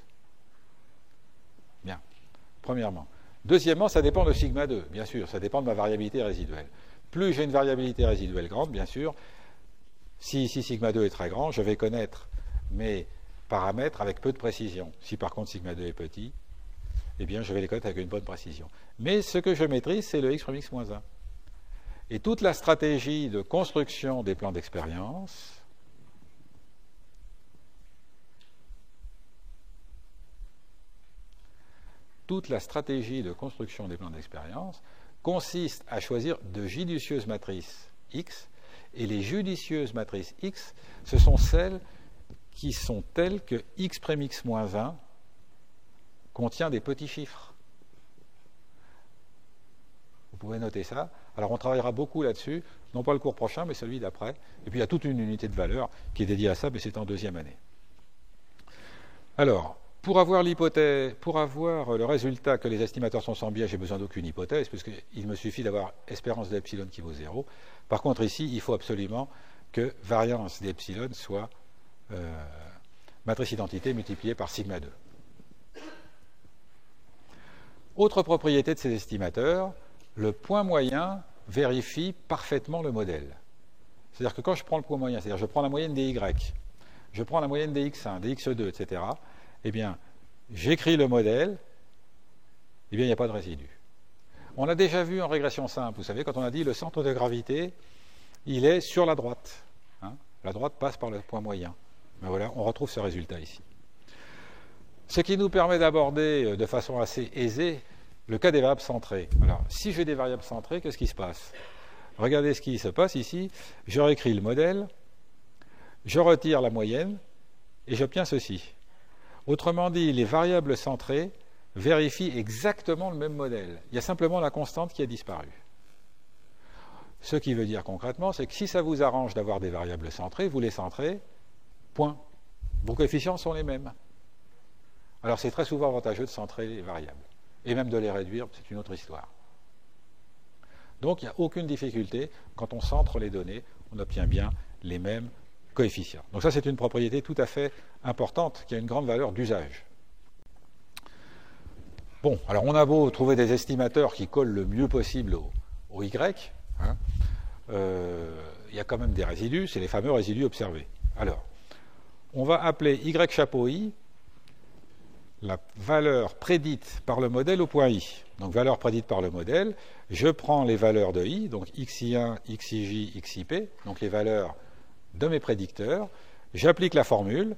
Bien, premièrement. Deuxièmement, ça dépend de sigma 2, bien sûr, ça dépend de ma variabilité résiduelle. Plus j'ai une variabilité résiduelle grande, bien sûr, si ici sigma 2 est très grand, je vais connaître mes paramètres avec peu de précision. Si par contre sigma 2 est petit, eh bien je vais les connaître avec une bonne précision. Mais ce que je maîtrise, c'est le x' x moins 1. Et toute la stratégie de construction des plans d'expérience consiste à choisir de judicieuses matrices X, et les judicieuses matrices X, ce sont celles qui sont telles que x' x moins 1 contient des petits chiffres. Vous pouvez noter ça. Alors on travaillera beaucoup là-dessus, non pas le cours prochain, mais celui d'après. Et puis il y a toute une unité de valeur qui est dédiée à ça, mais c'est en deuxième année. Alors, pour avoir le résultat que les estimateurs sont sans biais, j'ai besoin d'aucune hypothèse, puisqu'il me suffit d'avoir espérance d'epsilon qui vaut 0. Par contre, ici, il faut absolument que variance d'epsilon soit matrice identité multipliée par sigma 2. Autre propriété de ces estimateurs, le point moyen vérifie parfaitement le modèle. C'est-à-dire que quand je prends le point moyen, c'est-à-dire je prends la moyenne des y, je prends la moyenne des x1, des x2, etc., eh bien, j'écris le modèle, eh bien, il n'y a pas de résidu. On a déjà vu en régression simple, vous savez, quand on a dit le centre de gravité, il est sur la droite. Hein, la droite passe par le point moyen. Ben voilà, on retrouve ce résultat ici. Ce qui nous permet d'aborder de façon assez aisée le cas des variables centrées. Alors, si j'ai des variables centrées, qu'est-ce qui se passe? Regardez ce qui se passe ici. Je réécris le modèle, je retire la moyenne, et j'obtiens ceci. Autrement dit, les variables centrées vérifient exactement le même modèle. Il y a simplement la constante qui a disparu. Ce qui veut dire concrètement, c'est que si ça vous arrange d'avoir des variables centrées, vous les centrez, point. Vos coefficients sont les mêmes. Alors c'est très souvent avantageux de centrer les variables. Et même de les réduire, c'est une autre histoire. Donc il n'y a aucune difficulté. Quand on centre les données, on obtient bien les mêmes coefficients. Donc ça, c'est une propriété tout à fait importante qui a une grande valeur d'usage. Bon, alors on a beau trouver des estimateurs qui collent le mieux possible au Y, hein, il y a quand même des résidus, c'est les fameux résidus observés. Alors, on va appeler Y chapeau I la valeur prédite par le modèle au point I. Donc, valeur prédite par le modèle, je prends les valeurs de I, donc XI1, XIJ, XIP, donc les valeurs de mes prédicteurs, j'applique la formule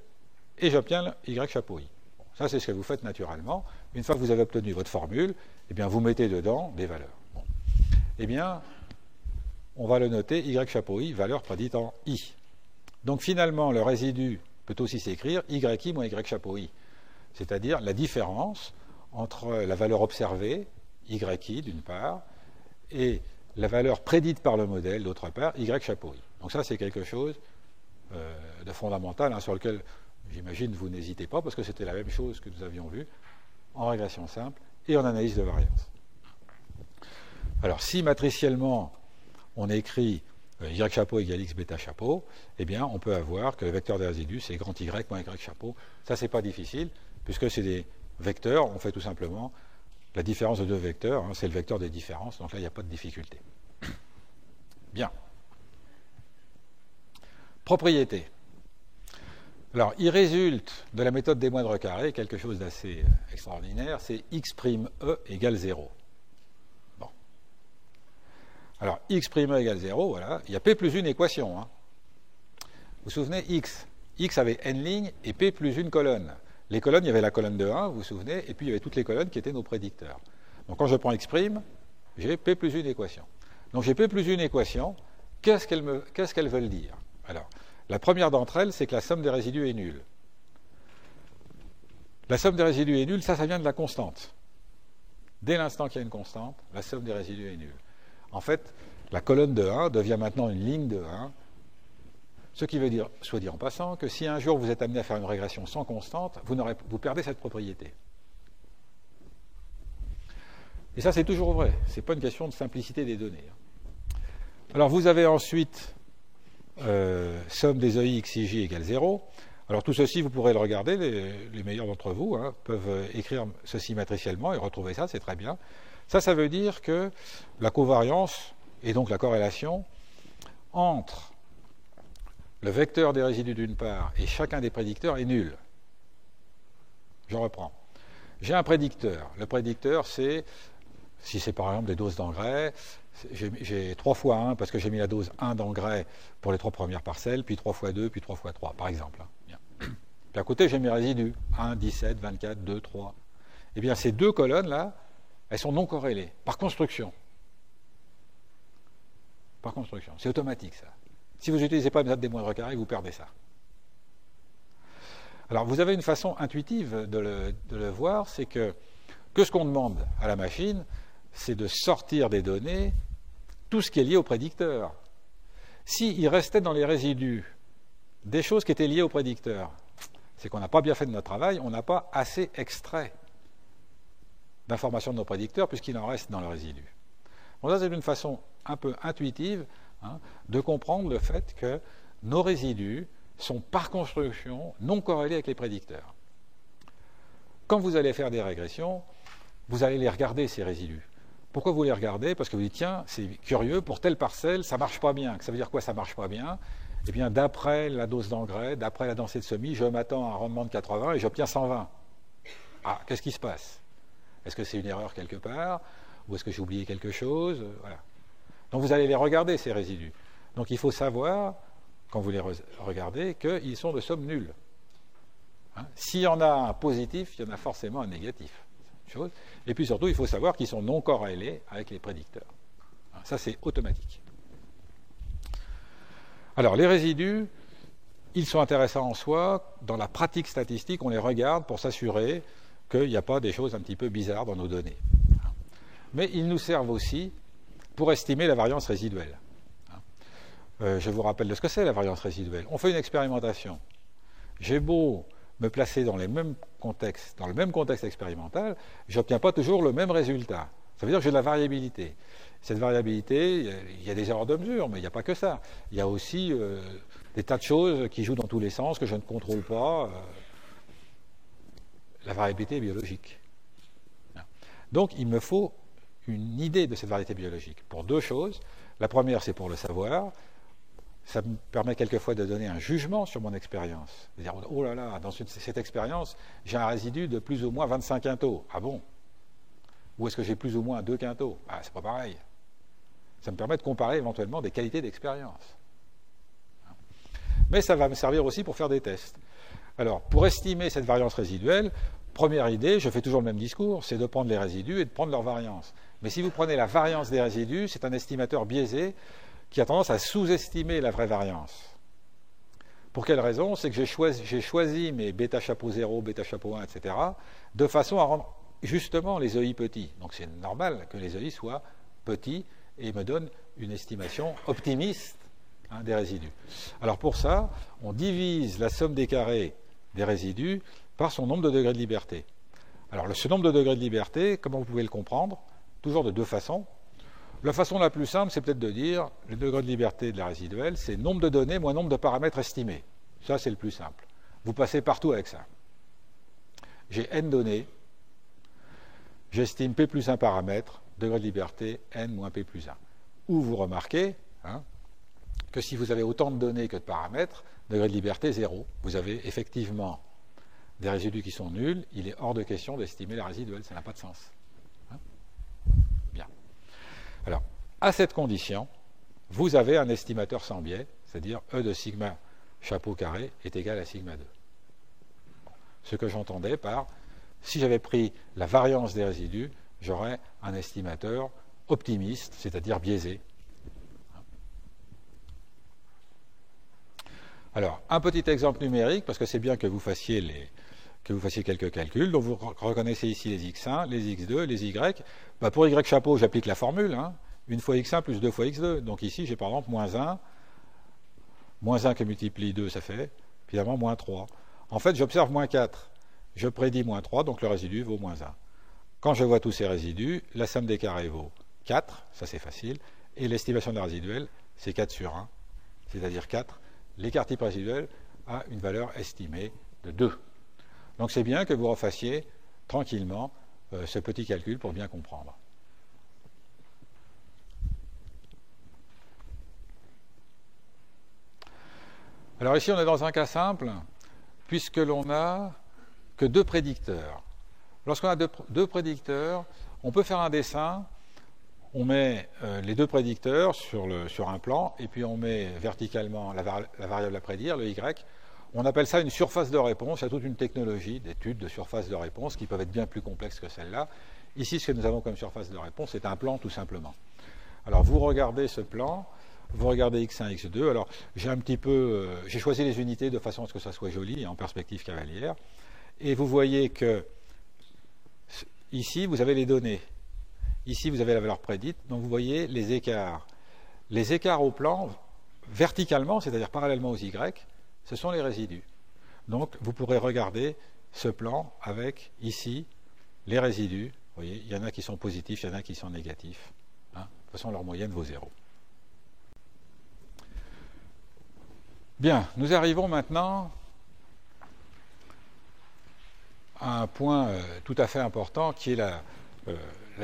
et j'obtiens Y chapeau I. Bon, ça, c'est ce que vous faites naturellement. Une fois que vous avez obtenu votre formule, eh bien, vous mettez dedans des valeurs. Bon. Eh bien, on va le noter Y chapeau I, valeur prédite en I. Donc, finalement, le résidu peut aussi s'écrire YI moins Y chapeau I. C'est-à-dire la différence entre la valeur observée, YI d'une part, et la valeur prédite par le modèle d'autre part, Y chapeau I. Donc ça, c'est quelque chose de fondamental, hein, sur lequel, j'imagine, vous n'hésitez pas, parce que c'était la même chose que nous avions vu en régression simple et en analyse de variance. Alors, si matriciellement, on écrit Y chapeau égale X bêta chapeau, eh bien, on peut avoir que le vecteur des résidus, c'est grand Y moins Y chapeau. Ça, c'est pas difficile, puisque c'est des vecteurs, on fait tout simplement la différence de deux vecteurs, hein, c'est le vecteur des différences, donc là, il n'y a pas de difficulté. Bien. Propriété. Alors, il résulte de la méthode des moindres carrés quelque chose d'assez extraordinaire, c'est X' E égale 0. Bon. Alors, X' E égale 0, voilà, il y a P plus une équation. Hein. Vous vous souvenez, X avait n lignes et P plus une colonne. Les colonnes, il y avait la colonne de 1, vous vous souvenez, et puis il y avait toutes les colonnes qui étaient nos prédicteurs. Donc quand je prends X', j'ai P plus une équation. Donc j'ai P plus une équation, qu'est-ce qu'elles veulent dire? Alors, la première d'entre elles, c'est que la somme des résidus est nulle. La somme des résidus est nulle, ça vient de la constante. Dès l'instant qu'il y a une constante, la somme des résidus est nulle. En fait, la colonne de 1 devient maintenant une ligne de 1, ce qui veut dire, soit dit en passant, que si un jour vous êtes amené à faire une régression sans constante, vous perdez cette propriété. Et ça, c'est toujours vrai. Ce n'est pas une question de simplicité des données. Alors, vous avez ensuite somme des EI XIJ égale 0. Alors, tout ceci, vous pourrez le regarder. Les meilleurs d'entre vous peuvent écrire ceci matriciellement et retrouver ça, c'est très bien. Ça veut dire que la covariance, et donc la corrélation, entre le vecteur des résidus d'une part et chacun des prédicteurs est nul. Je reprends. J'ai un prédicteur. Le prédicteur, c'est, si c'est par exemple des doses d'engrais, j'ai 3 fois 1 parce que j'ai mis la dose 1 d'engrais pour les 3 premières parcelles, puis 3 fois 2, puis 3 fois 3, par exemple. Bien. Puis à côté, j'ai mes résidus. 1, 17, 24, 2, 3. Eh bien, ces deux colonnes-là, elles sont non corrélées, par construction. Par construction. C'est automatique, ça. Si vous n'utilisez pas la méthode des moindres carrés, vous perdez ça. Alors, vous avez une façon intuitive de le voir, c'est que ce qu'on demande à la machine, c'est de sortir des données tout ce qui est lié au prédicteur. S'il restait dans les résidus des choses qui étaient liées au prédicteur, c'est qu'on n'a pas bien fait de notre travail, on n'a pas assez extrait d'informations de nos prédicteurs puisqu'il en reste dans le résidu. Bon, ça, c'est une façon un peu intuitive de comprendre le fait que nos résidus sont par construction non corrélés avec les prédicteurs. Quand vous allez faire des régressions, vous allez les regarder, ces résidus. Pourquoi vous les regardez? Parce que vous dites, tiens, c'est curieux, pour telle parcelle, ça ne marche pas bien. Ça veut dire quoi, ça ne marche pas bien? Eh bien, d'après la dose d'engrais, d'après la densité de semis, je m'attends à un rendement de 80 et j'obtiens 120. Ah, qu'est-ce qui se passe? Est-ce que c'est une erreur quelque part? Ou est-ce que j'ai oublié quelque chose? Voilà. Donc vous allez les regarder, ces résidus. Donc il faut savoir, quand vous les regardez, qu'ils sont de somme nulle. S'il y en a un positif, il y en a forcément un négatif. Chose. Et puis surtout, il faut savoir qu'ils sont non corrélés avec les prédicteurs. Ça, c'est automatique. Alors, les résidus, ils sont intéressants en soi. Dans la pratique statistique, on les regarde pour s'assurer qu'il n'y a pas des choses un petit peu bizarres dans nos données. Mais ils nous servent aussi pour estimer la variance résiduelle. Je vous rappelle de ce que c'est la variance résiduelle. On fait une expérimentation. J'ai beau me placer dans le même contexte expérimental, je n'obtiens pas toujours le même résultat. Ça veut dire que j'ai de la variabilité. Cette variabilité, il y a des erreurs de mesure, mais il n'y a pas que ça. Il y a aussi des tas de choses qui jouent dans tous les sens, que je ne contrôle pas. La variabilité est biologique. Donc, il me faut une idée de cette variété biologique pour deux choses. La première, c'est pour le savoir. Ça me permet quelquefois de donner un jugement sur mon expérience. De dire, oh là là, dans cette expérience, j'ai un résidu de plus ou moins 25 quintaux. Ah bon? Ou est-ce que j'ai plus ou moins 2 quintaux? Ah, c'est pas pareil. Ça me permet de comparer éventuellement des qualités d'expérience. Mais ça va me servir aussi pour faire des tests. Alors, pour estimer cette variance résiduelle, première idée, je fais toujours le même discours, c'est de prendre les résidus et de prendre leur variance. Mais si vous prenez la variance des résidus, c'est un estimateur biaisé qui a tendance à sous-estimer la vraie variance. Pour quelle raison? C'est que j'ai choisi mes bêta chapeau 0, bêta chapeau 1, etc., de façon à rendre justement les EI petits. Donc c'est normal que les EI soient petits et me donnent une estimation optimiste des résidus. Alors pour ça, on divise la somme des carrés des résidus par son nombre de degrés de liberté. Alors ce nombre de degrés de liberté, comment vous pouvez le comprendre? Toujours de deux façons. La façon la plus simple, c'est peut-être de dire le degré de liberté de la résiduelle, c'est nombre de données moins nombre de paramètres estimés. Ça, c'est le plus simple. Vous passez partout avec ça. J'ai n données, j'estime p plus 1 paramètre, degré de liberté n moins p plus 1. Ou vous remarquez que si vous avez autant de données que de paramètres, degré de liberté 0. Vous avez effectivement des résidus qui sont nuls, il est hors de question d'estimer la résiduelle, ça n'a pas de sens. Bien. Alors, à cette condition, vous avez un estimateur sans biais, c'est-à-dire E de sigma chapeau carré est égal à sigma 2. Ce que j'entendais par, si j'avais pris la variance des résidus, j'aurais un estimateur optimiste, c'est-à-dire biaisé. Alors, un petit exemple numérique, parce que c'est bien que vous fassiez quelques calculs. Donc vous reconnaissez ici les x1, les x2, les y. Pour y chapeau, j'applique la formule. 1 fois x1 plus 2 fois x2. Donc ici, j'ai par exemple moins 1 que multiplie 2, ça fait finalement moins 3. En fait, j'observe moins 4. Je prédis moins 3, donc le résidu vaut moins 1. Quand je vois tous ces résidus, la somme des carrés vaut 4, ça c'est facile, et l'estimation de la résiduelle, c'est 4 sur 1, c'est-à-dire 4. L'écart type résiduel a une valeur estimée de 2. Donc c'est bien que vous refassiez tranquillement ce petit calcul pour bien comprendre. Alors ici on est dans un cas simple, puisque l'on n'a que deux prédicteurs. Lorsqu'on a deux prédicteurs, on peut faire un dessin, on met les deux prédicteurs sur un plan, et puis on met verticalement la variable à prédire, le y. On appelle ça une surface de réponse. Il y a toute une technologie d'études de surface de réponse qui peuvent être bien plus complexes que celle-là. Ici, ce que nous avons comme surface de réponse, c'est un plan tout simplement. Alors vous regardez ce plan, vous regardez x1, x2. Alors j'ai choisi les unités de façon à ce que ça soit joli, en perspective cavalière. Et vous voyez que ici, vous avez les données. Ici, vous avez la valeur prédite. Donc vous voyez les écarts. Les écarts au plan, verticalement, c'est-à-dire parallèlement aux y, ce sont les résidus. Donc, vous pourrez regarder ce plan avec, ici, les résidus. Vous voyez, il y en a qui sont positifs, il y en a qui sont négatifs. De toute façon, leur moyenne vaut 0. Bien, nous arrivons maintenant à un point tout à fait important qui est la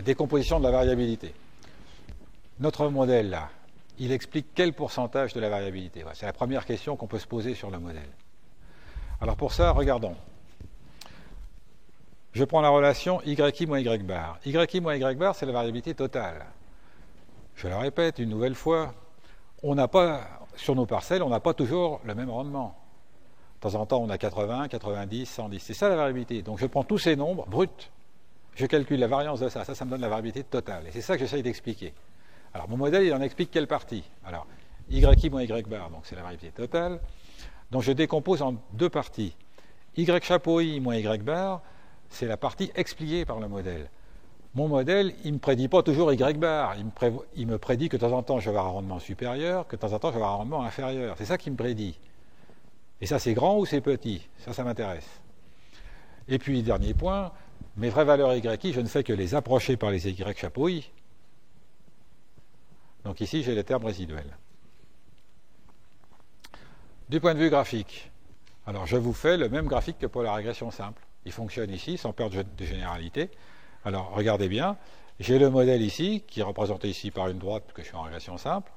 décomposition de la variabilité. Notre modèle, là, il explique quel pourcentage de la variabilité? C'est la première question qu'on peut se poser sur le modèle. Alors pour ça, regardons. Je prends la relation YI moins Y bar. YI moins Y bar, c'est la variabilité totale. Je le répète une nouvelle fois, sur nos parcelles, on n'a pas toujours le même rendement. De temps en temps, on a 80, 90, 110. C'est ça la variabilité. Donc je prends tous ces nombres bruts, je calcule la variance de ça. Ça me donne la variabilité totale. Et c'est ça que j'essaye d'expliquer. Alors, mon modèle, il en explique quelle partie? Alors, YI moins Y bar, donc c'est la variabilité totale. Donc, je décompose en deux parties. Y chapeau I moins Y bar, c'est la partie expliquée par le modèle. mon modèle, il ne me prédit pas toujours Y bar. Il me prédit que de temps en temps, je vais avoir un rendement supérieur, que de temps en temps, je vais avoir un rendement inférieur. C'est ça qu'il me prédit. Et ça, c'est grand ou c'est petit? Ça m'intéresse. Et puis, dernier point, mes vraies valeurs YI, je ne fais que les approcher par les Y chapeau I. Donc ici, j'ai les termes résiduels. Du point de vue graphique, alors je vous fais le même graphique que pour la régression simple. Il fonctionne ici, sans perdre de généralité. Alors, regardez bien, j'ai le modèle ici, qui est représenté ici par une droite, que je suis en régression simple.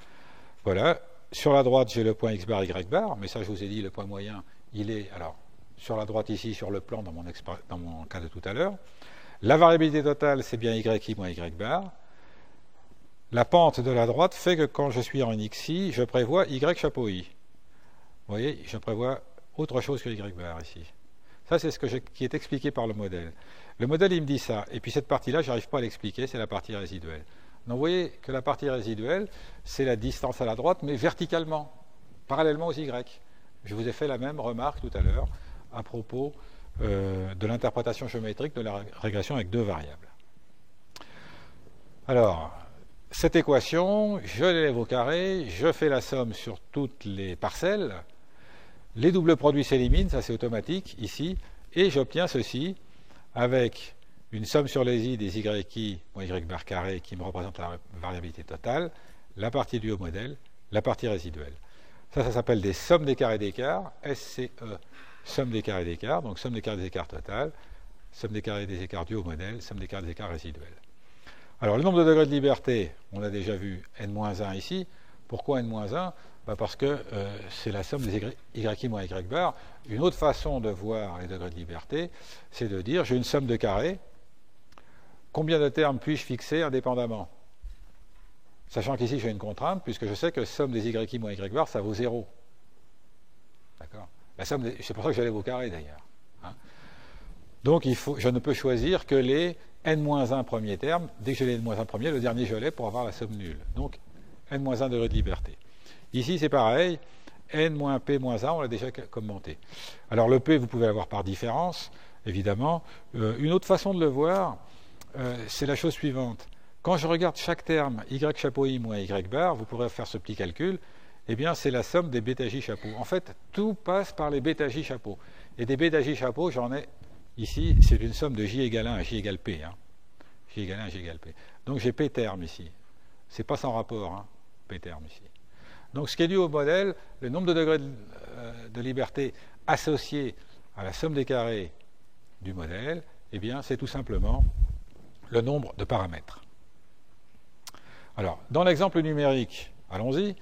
Voilà. Sur la droite, j'ai le point X bar, Y bar, mais ça, je vous ai dit, le point moyen, il est, alors, sur la droite ici, sur le plan, dans mon cas de tout à l'heure. La variabilité totale, c'est bien YI moins Y bar. La pente de la droite fait que quand je suis en XI, je prévois Y chapeau I. Vous voyez, je prévois autre chose que Y bar ici. Ça, c'est ce qui est expliqué par le modèle. Le modèle, il me dit ça. Et puis cette partie-là, je n'arrive pas à l'expliquer, c'est la partie résiduelle. Donc vous voyez que la partie résiduelle, c'est la distance à la droite, mais verticalement, parallèlement aux Y. Je vous ai fait la même remarque tout à l'heure à propos de l'interprétation géométrique de la régression avec deux variables. Alors, cette équation, je l'élève au carré, je fais la somme sur toutes les parcelles, les doubles produits s'éliminent, ça c'est automatique ici, et j'obtiens ceci avec une somme sur les i des YI moins Y bar carré qui me représente la variabilité totale, la partie due au modèle, la partie résiduelle. Ça s'appelle des sommes des carrés d'écart, SCE, somme des carrés d'écart, donc somme des carrés des écarts total, somme des carrés des écarts dus au modèle, somme des carrés des écarts résiduels. Alors le nombre de degrés de liberté, on a déjà vu n-1 ici. Pourquoi n-1 ? Parce que c'est la somme des YI moins Y bar. Une autre façon de voir les degrés de liberté, c'est de dire j'ai une somme de carrés, combien de termes puis-je fixer indépendamment? Sachant qu'ici j'ai une contrainte, puisque je sais que somme des YI moins Y bar, ça vaut 0. D'accord? C'est pour ça que j'allais au carré d'ailleurs. Hein. Donc je ne peux choisir que les n-1 premiers termes. Dès que j'ai les n-1 premiers, le dernier je l'ai pour avoir la somme nulle. Donc n-1 degré de liberté. Ici c'est pareil, n-p-1, on l'a déjà commenté. Alors le p, vous pouvez l'avoir par différence, évidemment. Une autre façon de le voir, c'est la chose suivante. Quand je regarde chaque terme, y chapeau i moins y bar, vous pourrez faire ce petit calcul, eh bien c'est la somme des bêta-j chapeau. En fait, tout passe par les bêta-j chapeau. Et des bêta-j chapeau, j'en ai ici, c'est une somme de j égale 1 à j égale p. Hein. J égale 1 à j égale p. Donc j'ai p terme ici. C'est pas sans rapport, hein, p terme ici. Donc ce qui est dû au modèle, le nombre de degrés de liberté associé à la somme des carrés du modèle, eh bien c'est tout simplement le nombre de paramètres. Alors, dans l'exemple numérique, allons-y.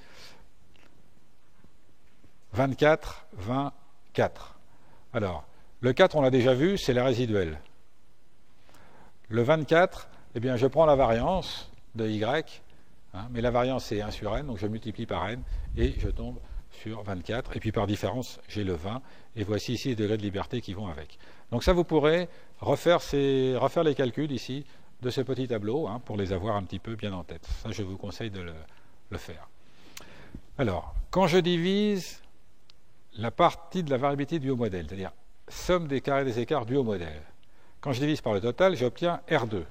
24, 20, 4. Alors, le 4, on l'a déjà vu, c'est la résiduelle. Le 24, eh bien, je prends la variance de y, hein, mais la variance c'est 1 sur n, donc je multiplie par n, et je tombe sur 24. Et puis par différence, j'ai le 20, et voici ici les degrés de liberté qui vont avec. Donc ça, vous pourrez refaire les calculs ici, de ce petit tableau, hein, pour les avoir un petit peu bien en tête. Ça, je vous conseille de le faire. Alors, quand je divise la partie de la variabilité due au modèle, c'est-à-dire somme des carrés des écarts dus au modèle, quand je divise par le total, j'obtiens R2.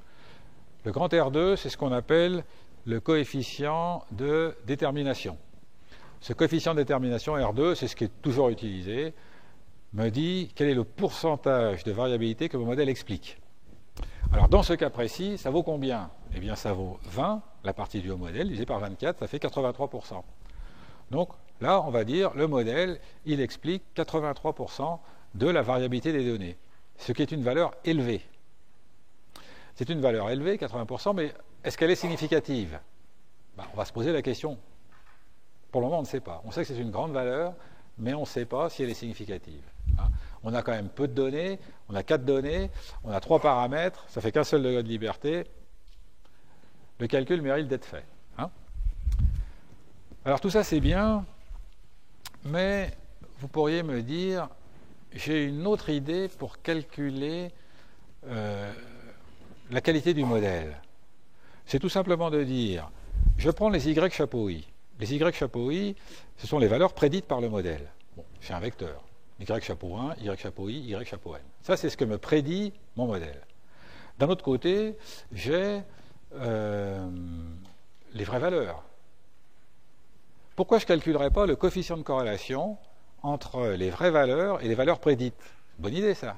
Le grand R2, c'est ce qu'on appelle le coefficient de détermination. Ce coefficient de détermination R2, c'est ce qui est toujours utilisé, me dit quel est le pourcentage de variabilité que mon modèle explique. Alors, dans ce cas précis, ça vaut combien? Eh bien, ça vaut 20, la partie due au modèle, divisé par 24, ça fait 83%. Donc, là, on va dire, le modèle, il explique 83% de la variabilité des données, ce qui est une valeur élevée. C'est une valeur élevée, 80%, mais est-ce qu'elle est significative? On va se poser la question. Pour le moment, on ne sait pas. On sait que c'est une grande valeur, mais on ne sait pas si elle est significative. Hein. On a quand même peu de données, on a 4 données, on a 3 paramètres, ça fait qu'un seul degré de liberté. Le calcul mérite d'être fait. Hein. Alors tout ça c'est bien, mais vous pourriez me dire, j'ai une autre idée pour calculer la qualité du modèle. C'est tout simplement de dire, je prends les Y chapeau I. Les Y chapeau I, ce sont les valeurs prédites par le modèle. Bon, j'ai un vecteur. Y chapeau 1, Y chapeau I, Y chapeau N. Ça, c'est ce que me prédit mon modèle. D'un autre côté, j'ai les vraies valeurs. Pourquoi je ne calculerais pas le coefficient de corrélation entre les vraies valeurs et les valeurs prédites? Bonne idée, ça.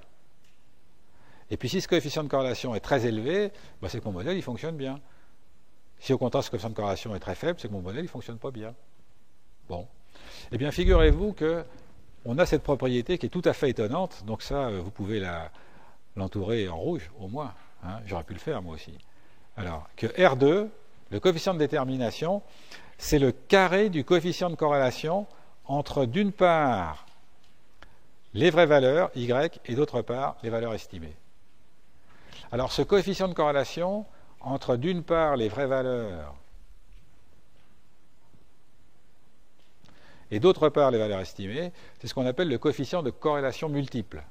Et puis si ce coefficient de corrélation est très élevé, c'est que mon modèle il fonctionne bien. Si au contraire ce coefficient de corrélation est très faible, c'est que mon modèle il ne fonctionne pas bien. Bon. Eh bien, figurez-vous qu'on a cette propriété qui est tout à fait étonnante, donc ça, vous pouvez l'entourer en rouge, au moins. Hein. J'aurais pu le faire, moi aussi. Alors, que R2, le coefficient de détermination, c'est le carré du coefficient de corrélation entre, d'une part, les vraies valeurs, Y, et d'autre part, les valeurs estimées. Alors, ce coefficient de corrélation entre, d'une part, les vraies valeurs et d'autre part, les valeurs estimées, c'est ce qu'on appelle le coefficient de corrélation multiple.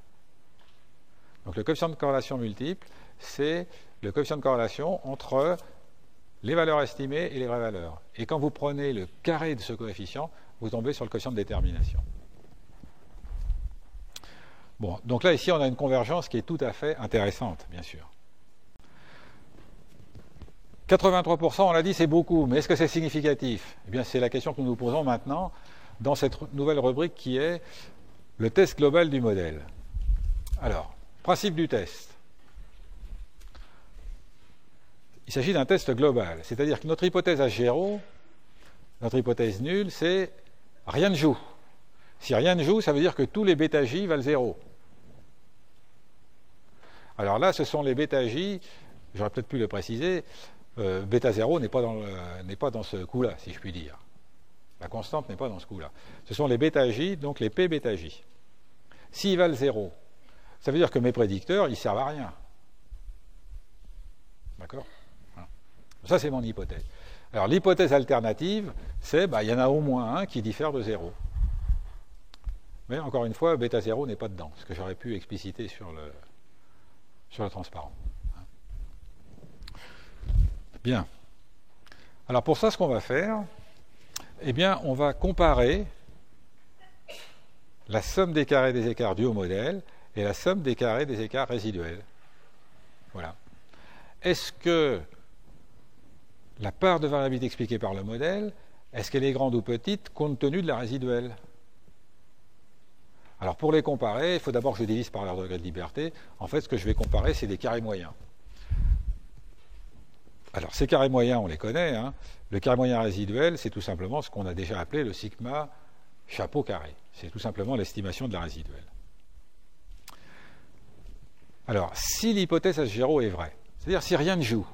Donc, le coefficient de corrélation multiple, c'est le coefficient de corrélation entre les valeurs estimées et les vraies valeurs. Et quand vous prenez le carré de ce coefficient, vous tombez sur le coefficient de détermination. Bon, donc là, ici, on a une convergence qui est tout à fait intéressante, bien sûr. 83%, on l'a dit, c'est beaucoup, mais est-ce que c'est significatif? Eh bien, c'est la question que nous nous posons maintenant dans cette nouvelle rubrique qui est le test global du modèle. Alors, principe du test. Il s'agit d'un test global, c'est-à-dire que notre hypothèse H0, notre hypothèse nulle, c'est rien ne joue. Si rien ne joue, ça veut dire que tous les βJ valent 0. Alors là, ce sont les βJ, j'aurais peut-être pu le préciser, bêta 0 n'est pas dans ce coup-là, si je puis dire. La constante n'est pas dans ce coup-là. Ce sont les βJ, donc les P βJ. S'ils valent 0, ça veut dire que mes prédicteurs, ils ne servent à rien. D'accord? Voilà. Ça, c'est mon hypothèse. Alors, l'hypothèse alternative, c'est, il y en a au moins un qui diffère de 0. Mais encore une fois, bêta 0 n'est pas dedans, ce que j'aurais pu expliciter sur le transparent. Bien. Alors pour ça, ce qu'on va faire, eh bien, on va comparer la somme des carrés des écarts dus au modèle et la somme des carrés des écarts résiduels. Voilà. Est-ce que la part de variabilité expliquée par le modèle, est-ce qu'elle est grande ou petite compte tenu de la résiduelle? Alors pour les comparer, il faut d'abord que je divise par leur degré de liberté. En fait, ce que je vais comparer, c'est des carrés moyens. Alors ces carrés moyens, on les connaît. Hein. Le carré moyen résiduel, c'est tout simplement ce qu'on a déjà appelé le sigma chapeau carré. C'est tout simplement l'estimation de la résiduelle. Alors, si l'hypothèse H0 est vraie, c'est-à-dire si rien ne joue,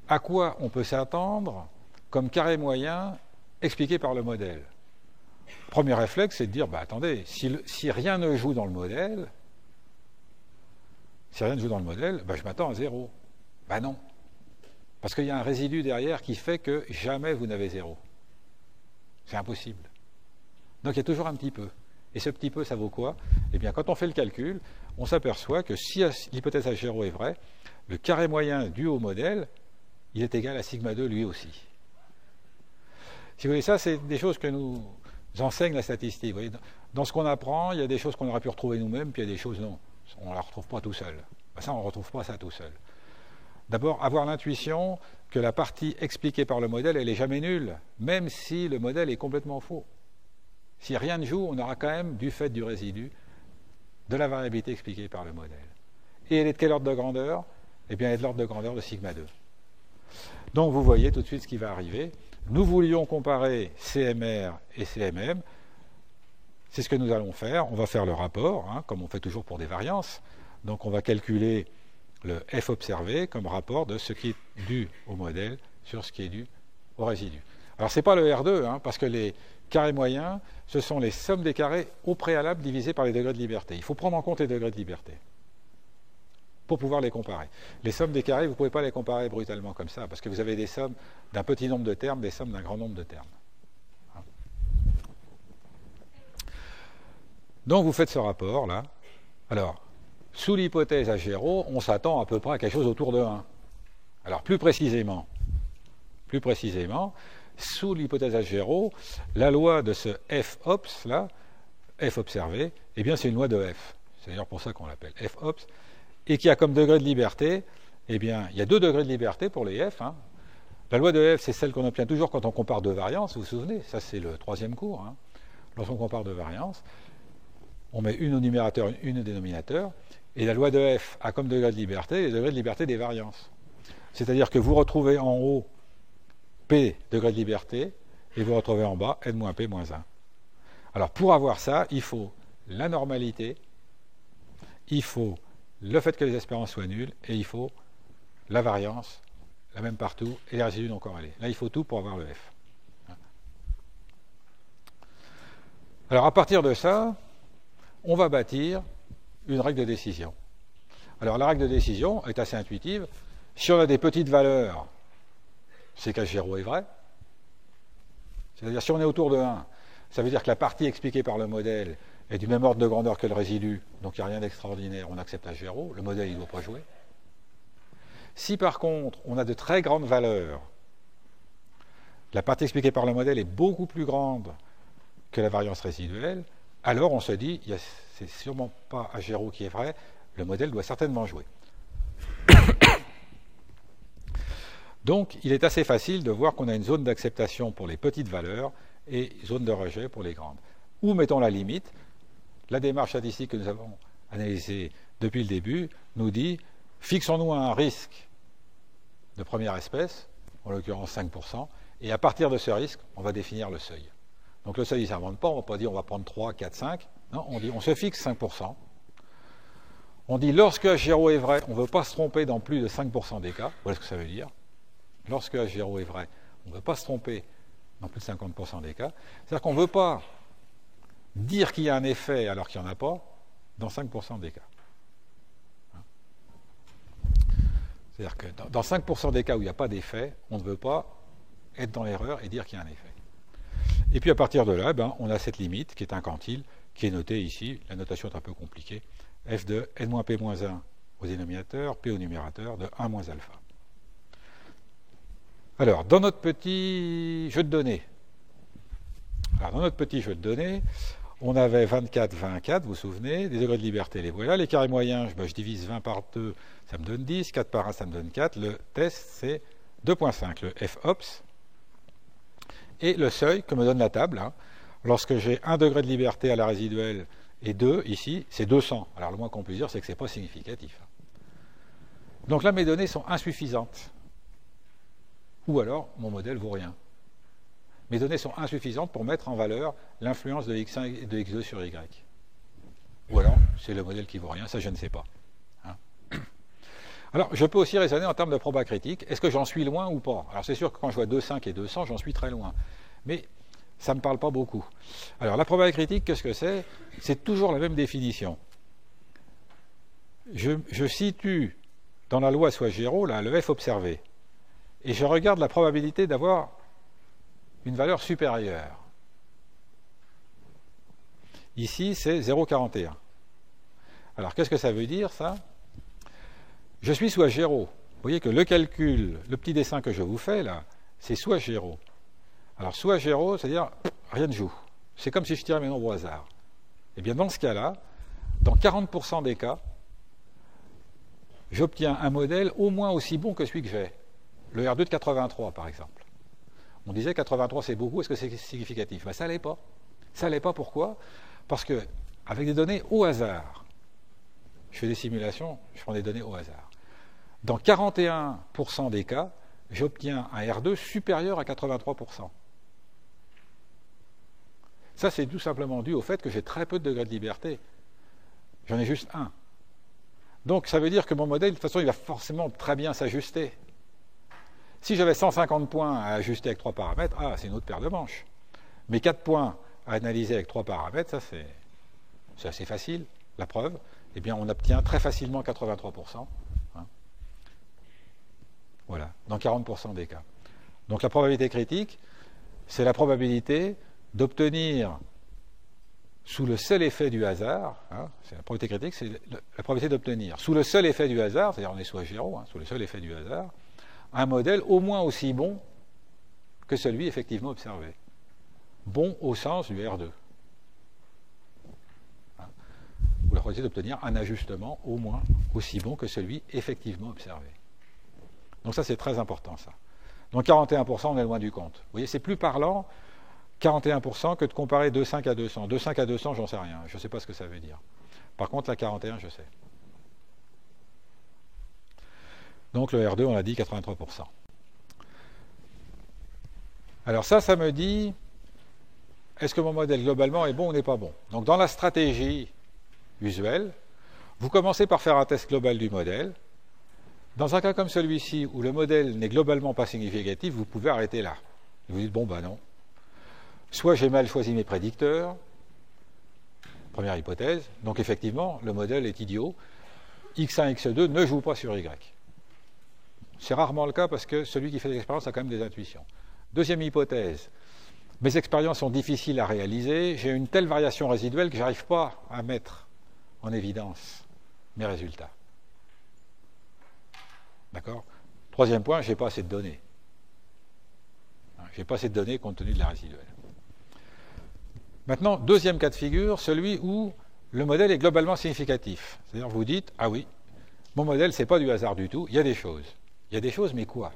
à quoi on peut s'attendre comme carré moyen expliqué par le modèle? Premier réflexe, c'est de dire, attendez, si rien ne joue dans le modèle, je m'attends à 0. Non. Parce qu'il y a un résidu derrière qui fait que jamais vous n'avez 0. C'est impossible. Donc il y a toujours un petit peu. Et ce petit peu, ça vaut quoi? Eh bien, quand on fait le calcul, on s'aperçoit que si l'hypothèse H0 est vraie, le carré moyen dû au modèle, il est égal à sigma 2 lui aussi. Si vous voyez ça, c'est des choses que nous enseigne la statistique. Vous voyez, dans ce qu'on apprend, il y a des choses qu'on aurait pu retrouver nous-mêmes, puis il y a des choses non. On ne la retrouve pas tout seul. Ça, on ne retrouve pas ça tout seul. D'abord, avoir l'intuition que la partie expliquée par le modèle, elle n'est jamais nulle, même si le modèle est complètement faux. Si rien ne joue, on aura quand même, du fait du résidu, de la variabilité expliquée par le modèle. Et elle est de quel ordre de grandeur? Eh bien, elle est de l'ordre de grandeur de sigma 2. Donc, vous voyez tout de suite ce qui va arriver. Nous voulions comparer CMR et CMM. C'est ce que nous allons faire. On va faire le rapport, comme on fait toujours pour des variances. Donc, on va calculer le F observé comme rapport de ce qui est dû au modèle sur ce qui est dû au résidu. Alors, ce n'est pas le R2, parce que les carrés moyens, ce sont les sommes des carrés au préalable divisées par les degrés de liberté. Il faut prendre en compte les degrés de liberté pour pouvoir les comparer. Les sommes des carrés, vous ne pouvez pas les comparer brutalement comme ça, parce que vous avez des sommes d'un petit nombre de termes, des sommes d'un grand nombre de termes. Donc, vous faites ce rapport-là. Alors, sous l'hypothèse H0, on s'attend à peu près à quelque chose autour de 1. Alors, plus précisément, sous l'hypothèse H0, la loi de ce F-ops, là, F observé, eh bien, c'est une loi de F. C'est d'ailleurs pour ça qu'on l'appelle F-ops. et qui a comme degré de liberté, eh bien, il y a 2 degrés de liberté pour les f. La loi de f, c'est celle qu'on obtient toujours quand on compare 2 variances, vous vous souvenez, ça c'est le 3e cours. Lorsqu'on compare 2 variances, on met une au numérateur, une au dénominateur, et la loi de f a comme degré de liberté les degrés de liberté des variances. C'est-à-dire que vous retrouvez en haut p degré de liberté, et vous retrouvez en bas n-p moins 1. Alors pour avoir ça, il faut la normalité, il faut le fait que les espérances soient nulles, et il faut la variance, la même partout, et les résidus non corrélés. Là, il faut tout pour avoir le f. Alors à partir de ça, on va bâtir une règle de décision. Alors la règle de décision est assez intuitive. Si on a des petites valeurs, c'est qu'H0 est vrai. C'est-à-dire si on est autour de 1, ça veut dire que la partie expliquée par le modèle est du même ordre de grandeur que le résidu, donc il n'y a rien d'extraordinaire, on accepte H0, le modèle il ne doit pas jouer. Si par contre on a de très grandes valeurs, la partie expliquée par le modèle est beaucoup plus grande que la variance résiduelle, alors on se dit, c'est sûrement pas H0 qui est vrai, le modèle doit certainement jouer. Donc il est assez facile de voir qu'on a une zone d'acceptation pour les petites valeurs et zone de rejet pour les grandes. Où mettons la limite? La démarche statistique que nous avons analysée depuis le début nous dit, fixons-nous un risque de première espèce, en l'occurrence 5%, et à partir de ce risque, on va définir le seuil. Donc le seuil, il ne s'invente pas, on ne va pas dire on va prendre 3, 4, 5. Non, on dit on se fixe 5%. On dit lorsque H0 est vrai, on ne veut pas se tromper dans plus de 5% des cas. Voilà ce que ça veut dire. Lorsque H0 est vrai, on ne veut pas se tromper dans plus de 50% des cas. C'est-à-dire qu'on ne veut pas dire qu'il y a un effet alors qu'il n'y en a pas dans 5% des cas. C'est-à-dire que dans 5% des cas où il n'y a pas d'effet, on ne veut pas être dans l'erreur et dire qu'il y a un effet. Et puis à partir de là, on a cette limite qui est un quantile, qui est notée ici. La notation est un peu compliquée. F de n-p-1 au dénominateur, p au numérateur, de 1 moins alpha. Alors, dans notre petit jeu de données, on avait 24, 24, vous vous souvenez, des degrés de liberté, les voilà. Les carrés moyens, je divise 20 par 2, ça me donne 10, 4 par 1, ça me donne 4. Le test, c'est 2.5, le f-ops. Et le seuil que me donne la table, lorsque j'ai 1 degré de liberté à la résiduelle et 2, ici, c'est 200. Alors le moins qu'on puisse dire, c'est que ce n'est pas significatif. Donc là, mes données sont insuffisantes. Ou alors, mon modèle vaut rien. Mes données sont insuffisantes pour mettre en valeur l'influence de x1 et de x2 sur y. Ou alors, c'est le modèle qui vaut rien, ça je ne sais pas. Alors, je peux aussi raisonner en termes de proba critique. Est-ce que j'en suis loin ou pas? Alors, c'est sûr que quand je vois 2,5 et 200, j'en suis très loin. Mais ça ne me parle pas beaucoup. Alors, la proba critique, qu'est-ce que c'est? C'est toujours la même définition. Je situe dans la loi Swagero le f observé. Et je regarde la probabilité d'avoir une valeur supérieure. Ici, c'est 0,41. Alors, qu'est-ce que ça veut dire, ça? Je suis sous H0. Vous voyez que le calcul, le petit dessin que je vous fais, là, c'est sous H0. Alors, sous H0, c'est-à-dire, rien ne joue. C'est comme si je tirais mes nombres au hasard. Eh bien, dans ce cas-là, dans 40% des cas, j'obtiens un modèle au moins aussi bon que celui que j'ai. Le R2 de 83, par exemple. On disait 83, c'est beaucoup, est-ce que c'est significatif? Ça ne l'est pas. Ça ne l'est pas, pourquoi? Parce que, avec des données au hasard, je fais des simulations, je prends des données au hasard. Dans 41% des cas, j'obtiens un R2 supérieur à 83%. Ça, c'est tout simplement dû au fait que j'ai très peu de degrés de liberté. J'en ai juste un. Donc, ça veut dire que mon modèle, de toute façon, il va forcément très bien s'ajuster. Si j'avais 150 points à ajuster avec 3 paramètres, c'est une autre paire de manches. Mais 4 points à analyser avec 3 paramètres, ça, c'est assez facile. La preuve, eh bien, on obtient très facilement 83%. Voilà, dans 40% des cas. Donc la probabilité critique, c'est la probabilité d'obtenir, sous le seul effet du hasard, c'est la probabilité critique, c'est la probabilité d'obtenir, sous le seul effet du hasard, c'est-à-dire on est sous H0, sous le seul effet du hasard, un modèle au moins aussi bon que celui effectivement observé. Bon au sens du R2. vous leur choisissez d'obtenir un ajustement au moins aussi bon que celui effectivement observé. Donc ça, c'est très important, ça. Donc 41%, on est loin du compte. Vous voyez, c'est plus parlant, 41%, que de comparer 2,5 à 200. 2,5 à 200, j'en sais rien. Je ne sais pas ce que ça veut dire. Par contre, la 41, je sais. Donc le R2, on l'a dit, 83%. Alors ça me dit, est-ce que mon modèle globalement est bon ou n'est pas bon? Donc dans la stratégie usuelle, vous commencez par faire un test global du modèle. Dans un cas comme celui-ci, où le modèle n'est globalement pas significatif, vous pouvez arrêter là. Vous dites, bon, bah non. Soit j'ai mal choisi mes prédicteurs, première hypothèse, donc effectivement, le modèle est idiot. X1, X2 ne joue pas sur Y. C'est rarement le cas parce que celui qui fait des expériences a quand même des intuitions. Deuxième hypothèse, mes expériences sont difficiles à réaliser, j'ai une telle variation résiduelle que je n'arrive pas à mettre en évidence mes résultats. D'accord? Troisième point, je n'ai pas assez de données. Je n'ai pas assez de données compte tenu de la résiduelle. Maintenant, deuxième cas de figure, celui où le modèle est globalement significatif. C'est-à-dire, vous dites, ah oui, mon modèle, ce n'est pas du hasard du tout, il y a des choses. Il y a des choses, mais quoi?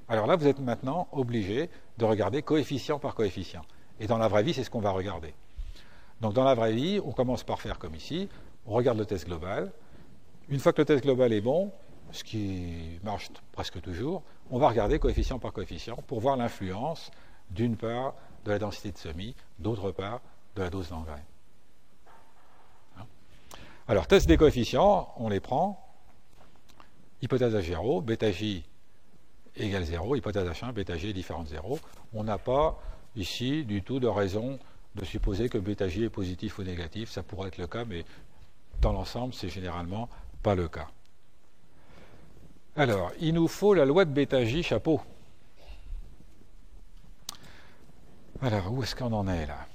Alors là, vous êtes maintenant obligé de regarder coefficient par coefficient. Et dans la vraie vie, c'est ce qu'on va regarder. Donc dans la vraie vie, on commence par faire comme ici, on regarde le test global. Une fois que le test global est bon, ce qui marche presque toujours, on va regarder coefficient par coefficient pour voir l'influence, d'une part, de la densité de semis, d'autre part, de la dose d'engrais. Alors, test des coefficients, on les prend. Hypothèse H0, bêta J égale 0, hypothèse H1, bêta J est différente de 0. On n'a pas ici du tout de raison de supposer que bêta J est positif ou négatif. Ça pourrait être le cas, mais dans l'ensemble, c'est généralement pas le cas. Alors, il nous faut la loi de bêta J chapeau. Alors, où est-ce qu'on en est là?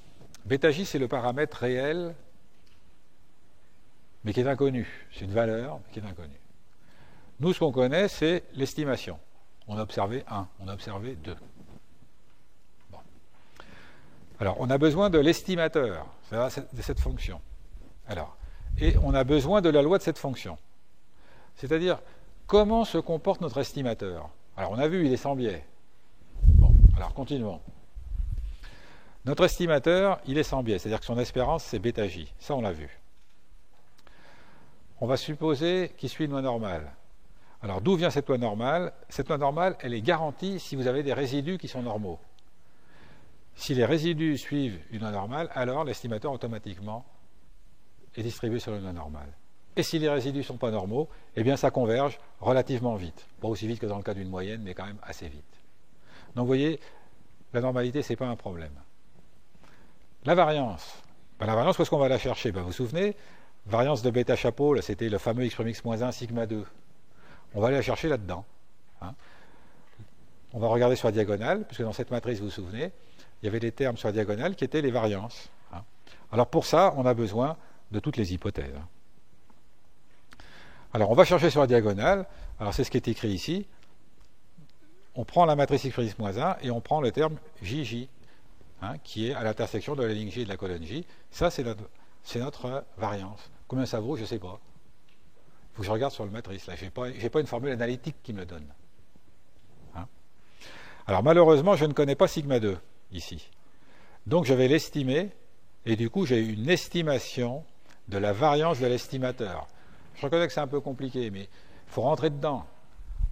Bêta J, c'est le paramètre réel, mais qui est inconnu. C'est une valeur qui est inconnue. Nous, ce qu'on connaît, c'est l'estimation. On a observé 1, on a observé 2. Bon. Alors, on a besoin de l'estimateur de cette fonction. Alors, et on a besoin de la loi de cette fonction. C'est-à-dire, comment se comporte notre estimateur? Alors, on a vu, il est sans biais. Bon, alors continuons. Notre estimateur, il est sans biais, c'est-à-dire que son espérance, c'est bêta J. Ça, on l'a vu. On va supposer qu'il suit une loi normale. Alors, d'où vient cette loi normale? Cette loi normale, elle est garantie si vous avez des résidus qui sont normaux. Si les résidus suivent une loi normale, alors l'estimateur, automatiquement, est distribué sur une loi normale. Et si les résidus ne sont pas normaux, eh bien, ça converge relativement vite. Pas aussi vite que dans le cas d'une moyenne, mais quand même assez vite. Donc, vous voyez, la normalité, ce n'est pas un problème. La variance. Ben, la variance, où est-ce qu'on va la chercher? Ben, vous vous souvenez, variance de bêta chapeau, c'était le fameux x'(x-1) sigma 2. On va aller la chercher là-dedans. Hein. On va regarder sur la diagonale, puisque dans cette matrice, vous vous souvenez, il y avait des termes sur la diagonale qui étaient les variances. Hein. Alors pour ça, on a besoin de toutes les hypothèses. Alors on va chercher sur la diagonale, alors c'est ce qui est écrit ici. On prend la matrice x'(x-1) et on prend le terme JJ, hein, qui est à l'intersection de la ligne J et de la colonne J. Ça, c'est notre variance. Combien ça vaut? Je ne sais pas. Il faut que je regarde sur le matrice. Là, je n'ai pas une formule analytique qui me le donne. Hein? Alors malheureusement, je ne connais pas sigma 2 ici. Donc je vais l'estimer, et du coup j'ai une estimation de la variance de l'estimateur. Je reconnais que c'est un peu compliqué, mais il faut rentrer dedans.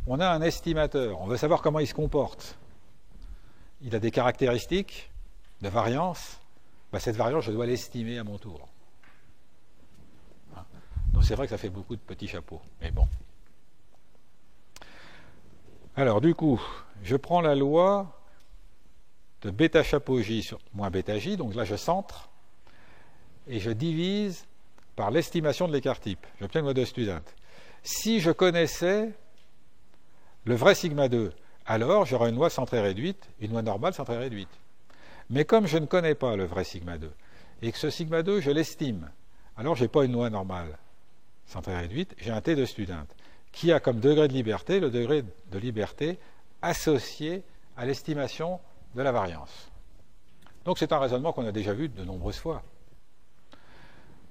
On a un estimateur, on veut savoir comment il se comporte. Il a des caractéristiques de variance. Ben, cette variance, je dois l'estimer à mon tour. Donc c'est vrai que ça fait beaucoup de petits chapeaux, mais bon. Alors du coup, je prends la loi de bêta chapeau J sur moins bêta J, donc là je centre, et je divise par l'estimation de l'écart type. J'obtiens une loi de Student. Si je connaissais le vrai sigma 2, alors j'aurais une loi centrée réduite, une loi normale centrée réduite. Mais comme je ne connais pas le vrai sigma 2, et que ce sigma 2, je l'estime, alors je n'ai pas une loi normale centrée réduite, j'ai un T de Student, qui a comme degré de liberté le degré de liberté associé à l'estimation de la variance. Donc c'est un raisonnement qu'on a déjà vu de nombreuses fois.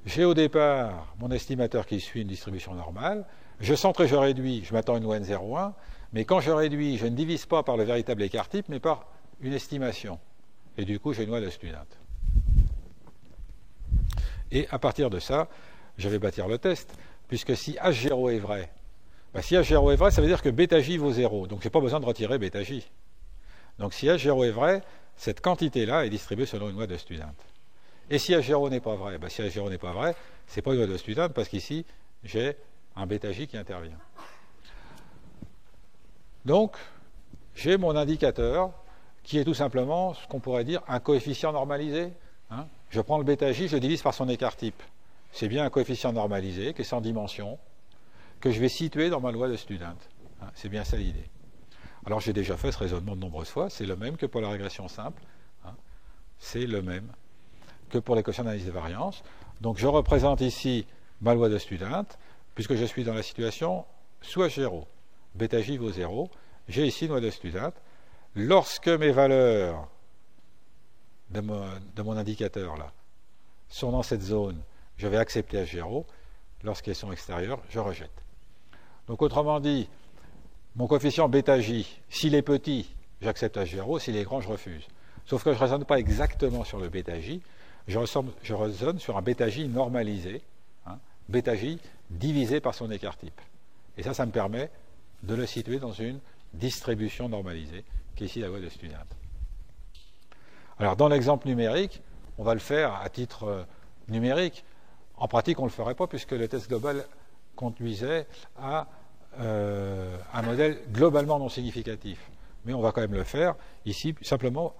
j'ai au départ mon estimateur qui suit une distribution normale, je centre et je réduis, je m'attends à une moyenne 0,1, mais quand je réduis, je ne divise pas par le véritable écart type, mais par une estimation. Et du coup, j'ai une loi de Student. Et à partir de ça, je vais bâtir le test, puisque si H0 est vrai, si H0 est vrai, ça veut dire que βJ vaut 0. Donc je n'ai pas besoin de retirer βJ. Donc si H0 est vrai, cette quantité-là est distribuée selon une loi de Student. Et si H0 n'est pas vrai, si H0 n'est pas vrai, ce n'est pas une loi de Student, parce qu'ici, j'ai un βJ qui intervient. Donc, j'ai mon indicateur, qui est tout simplement ce qu'on pourrait dire un coefficient normalisé. Je prends le βJ, je le divise par son écart type. C'est bien un coefficient normalisé, qui est sans dimension, que je vais situer dans ma loi de Student. C'est bien ça l'idée. Alors j'ai déjà fait ce raisonnement de nombreuses fois, c'est le même que pour la régression simple, c'est le même que pour l'équation d'analyse de variance. Donc je représente ici ma loi de Student, puisque je suis dans la situation sous H0, βJ vaut 0, j'ai ici une loi de Student. Lorsque mes valeurs de mon indicateur là, sont dans cette zone, je vais accepter H0, lorsqu'elles sont extérieures, je rejette. Donc autrement dit, mon coefficient βJ, s'il est petit, j'accepte H0, s'il est grand, je refuse. Sauf que je ne raisonne pas exactement sur le βJ, je raisonne sur un βJ normalisé, βJ divisé par son écart type. Et ça me permet de le situer dans une distribution normalisée, qui est ici la loi de Student. Alors dans l'exemple numérique, on va le faire à titre numérique. En pratique, on ne le ferait pas, puisque le test global conduisait à un modèle globalement non significatif. Mais on va quand même le faire ici, simplement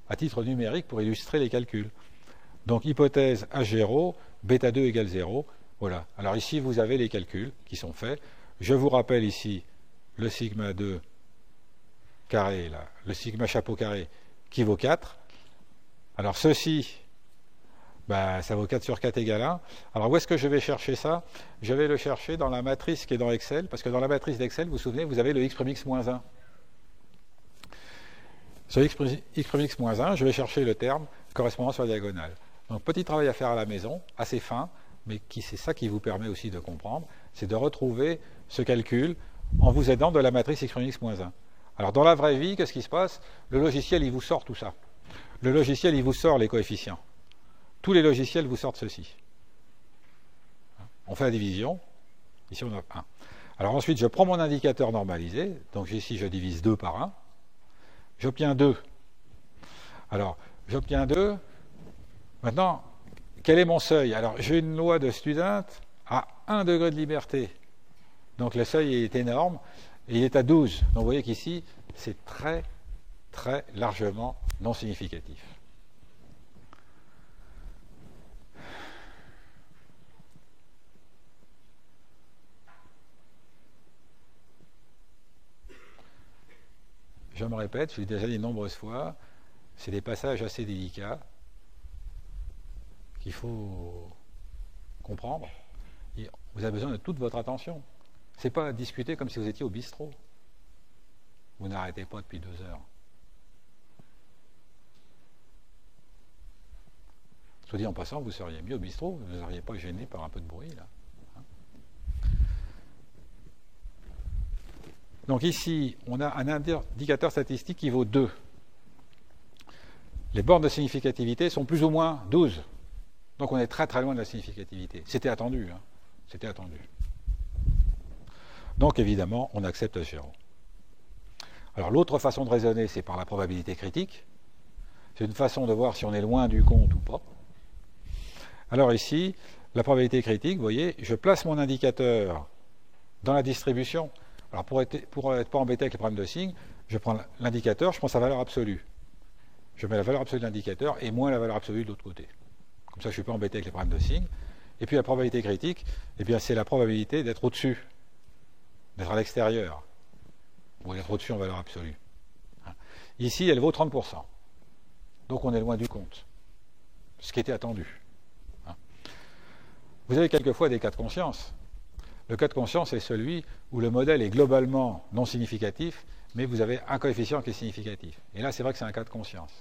à titre numérique, pour illustrer les calculs. Donc hypothèse H0, β2 égale 0. Voilà. Alors ici, vous avez les calculs qui sont faits. Je vous rappelle ici le sigma 2 carré, là, le sigma chapeau carré, qui vaut 4. Alors ceci, ça vaut 4 sur 4 égale 1. Alors où est-ce que je vais chercher ça? Je vais le chercher dans la matrice qui est dans Excel, parce que dans la matrice d'Excel, vous vous souvenez, vous avez le x'(x-1). Sur x'(x-1), je vais chercher le terme correspondant sur la diagonale. Donc petit travail à faire à la maison, assez fin, mais c'est ça qui vous permet aussi de comprendre, c'est de retrouver ce calcul en vous aidant de la matrice x'(x-1). Alors dans la vraie vie, qu'est-ce qui se passe? Le logiciel, il vous sort tout ça. Le logiciel, il vous sort les coefficients. Tous les logiciels vous sortent ceci. On fait la division. Ici, on a 1. Alors ensuite, je prends mon indicateur normalisé. Donc ici, je divise 2 par 1. J'obtiens 2. Alors, j'obtiens 2. Maintenant, quel est mon seuil? Alors, j'ai une loi de Student à 1 degré de liberté. Donc le seuil est énorme. Et il est à 12. Donc vous voyez qu'ici, c'est très, très largement non significatif. Je me répète, je l'ai déjà dit de nombreuses fois, c'est des passages assez délicats qu'il faut comprendre. Et vous avez besoin de toute votre attention. Ce n'est pas à discuter comme si vous étiez au bistrot. Vous n'arrêtez pas depuis 2 heures. Soit dit en passant, vous seriez mieux au bistrot, vous ne seriez pas gêné par un peu de bruit là. Donc ici, on a un indicateur statistique qui vaut 2. Les bornes de significativité sont plus ou moins 12. Donc on est très très loin de la significativité. C'était attendu. C'était attendu. Donc évidemment, on accepte H0. Alors l'autre façon de raisonner, c'est par la probabilité critique. C'est une façon de voir si on est loin du compte ou pas. Alors ici, la probabilité critique, vous voyez, je place mon indicateur dans la distribution. Alors pour être pas embêté avec les problèmes de signes, je prends l'indicateur, je prends sa valeur absolue. Je mets la valeur absolue de l'indicateur et moins la valeur absolue de l'autre côté. Comme ça, je ne suis pas embêté avec les problèmes de signes. Et puis la probabilité critique, eh bien, c'est la probabilité d'être au-dessus, d'être à l'extérieur, ou d'être au-dessus en valeur absolue. Ici, elle vaut 30%. Donc on est loin du compte, ce qui était attendu. Vous avez quelquefois des cas de conscience. Le cas de conscience est celui où le modèle est globalement non significatif, mais vous avez un coefficient qui est significatif. Et là, c'est vrai que c'est un cas de conscience.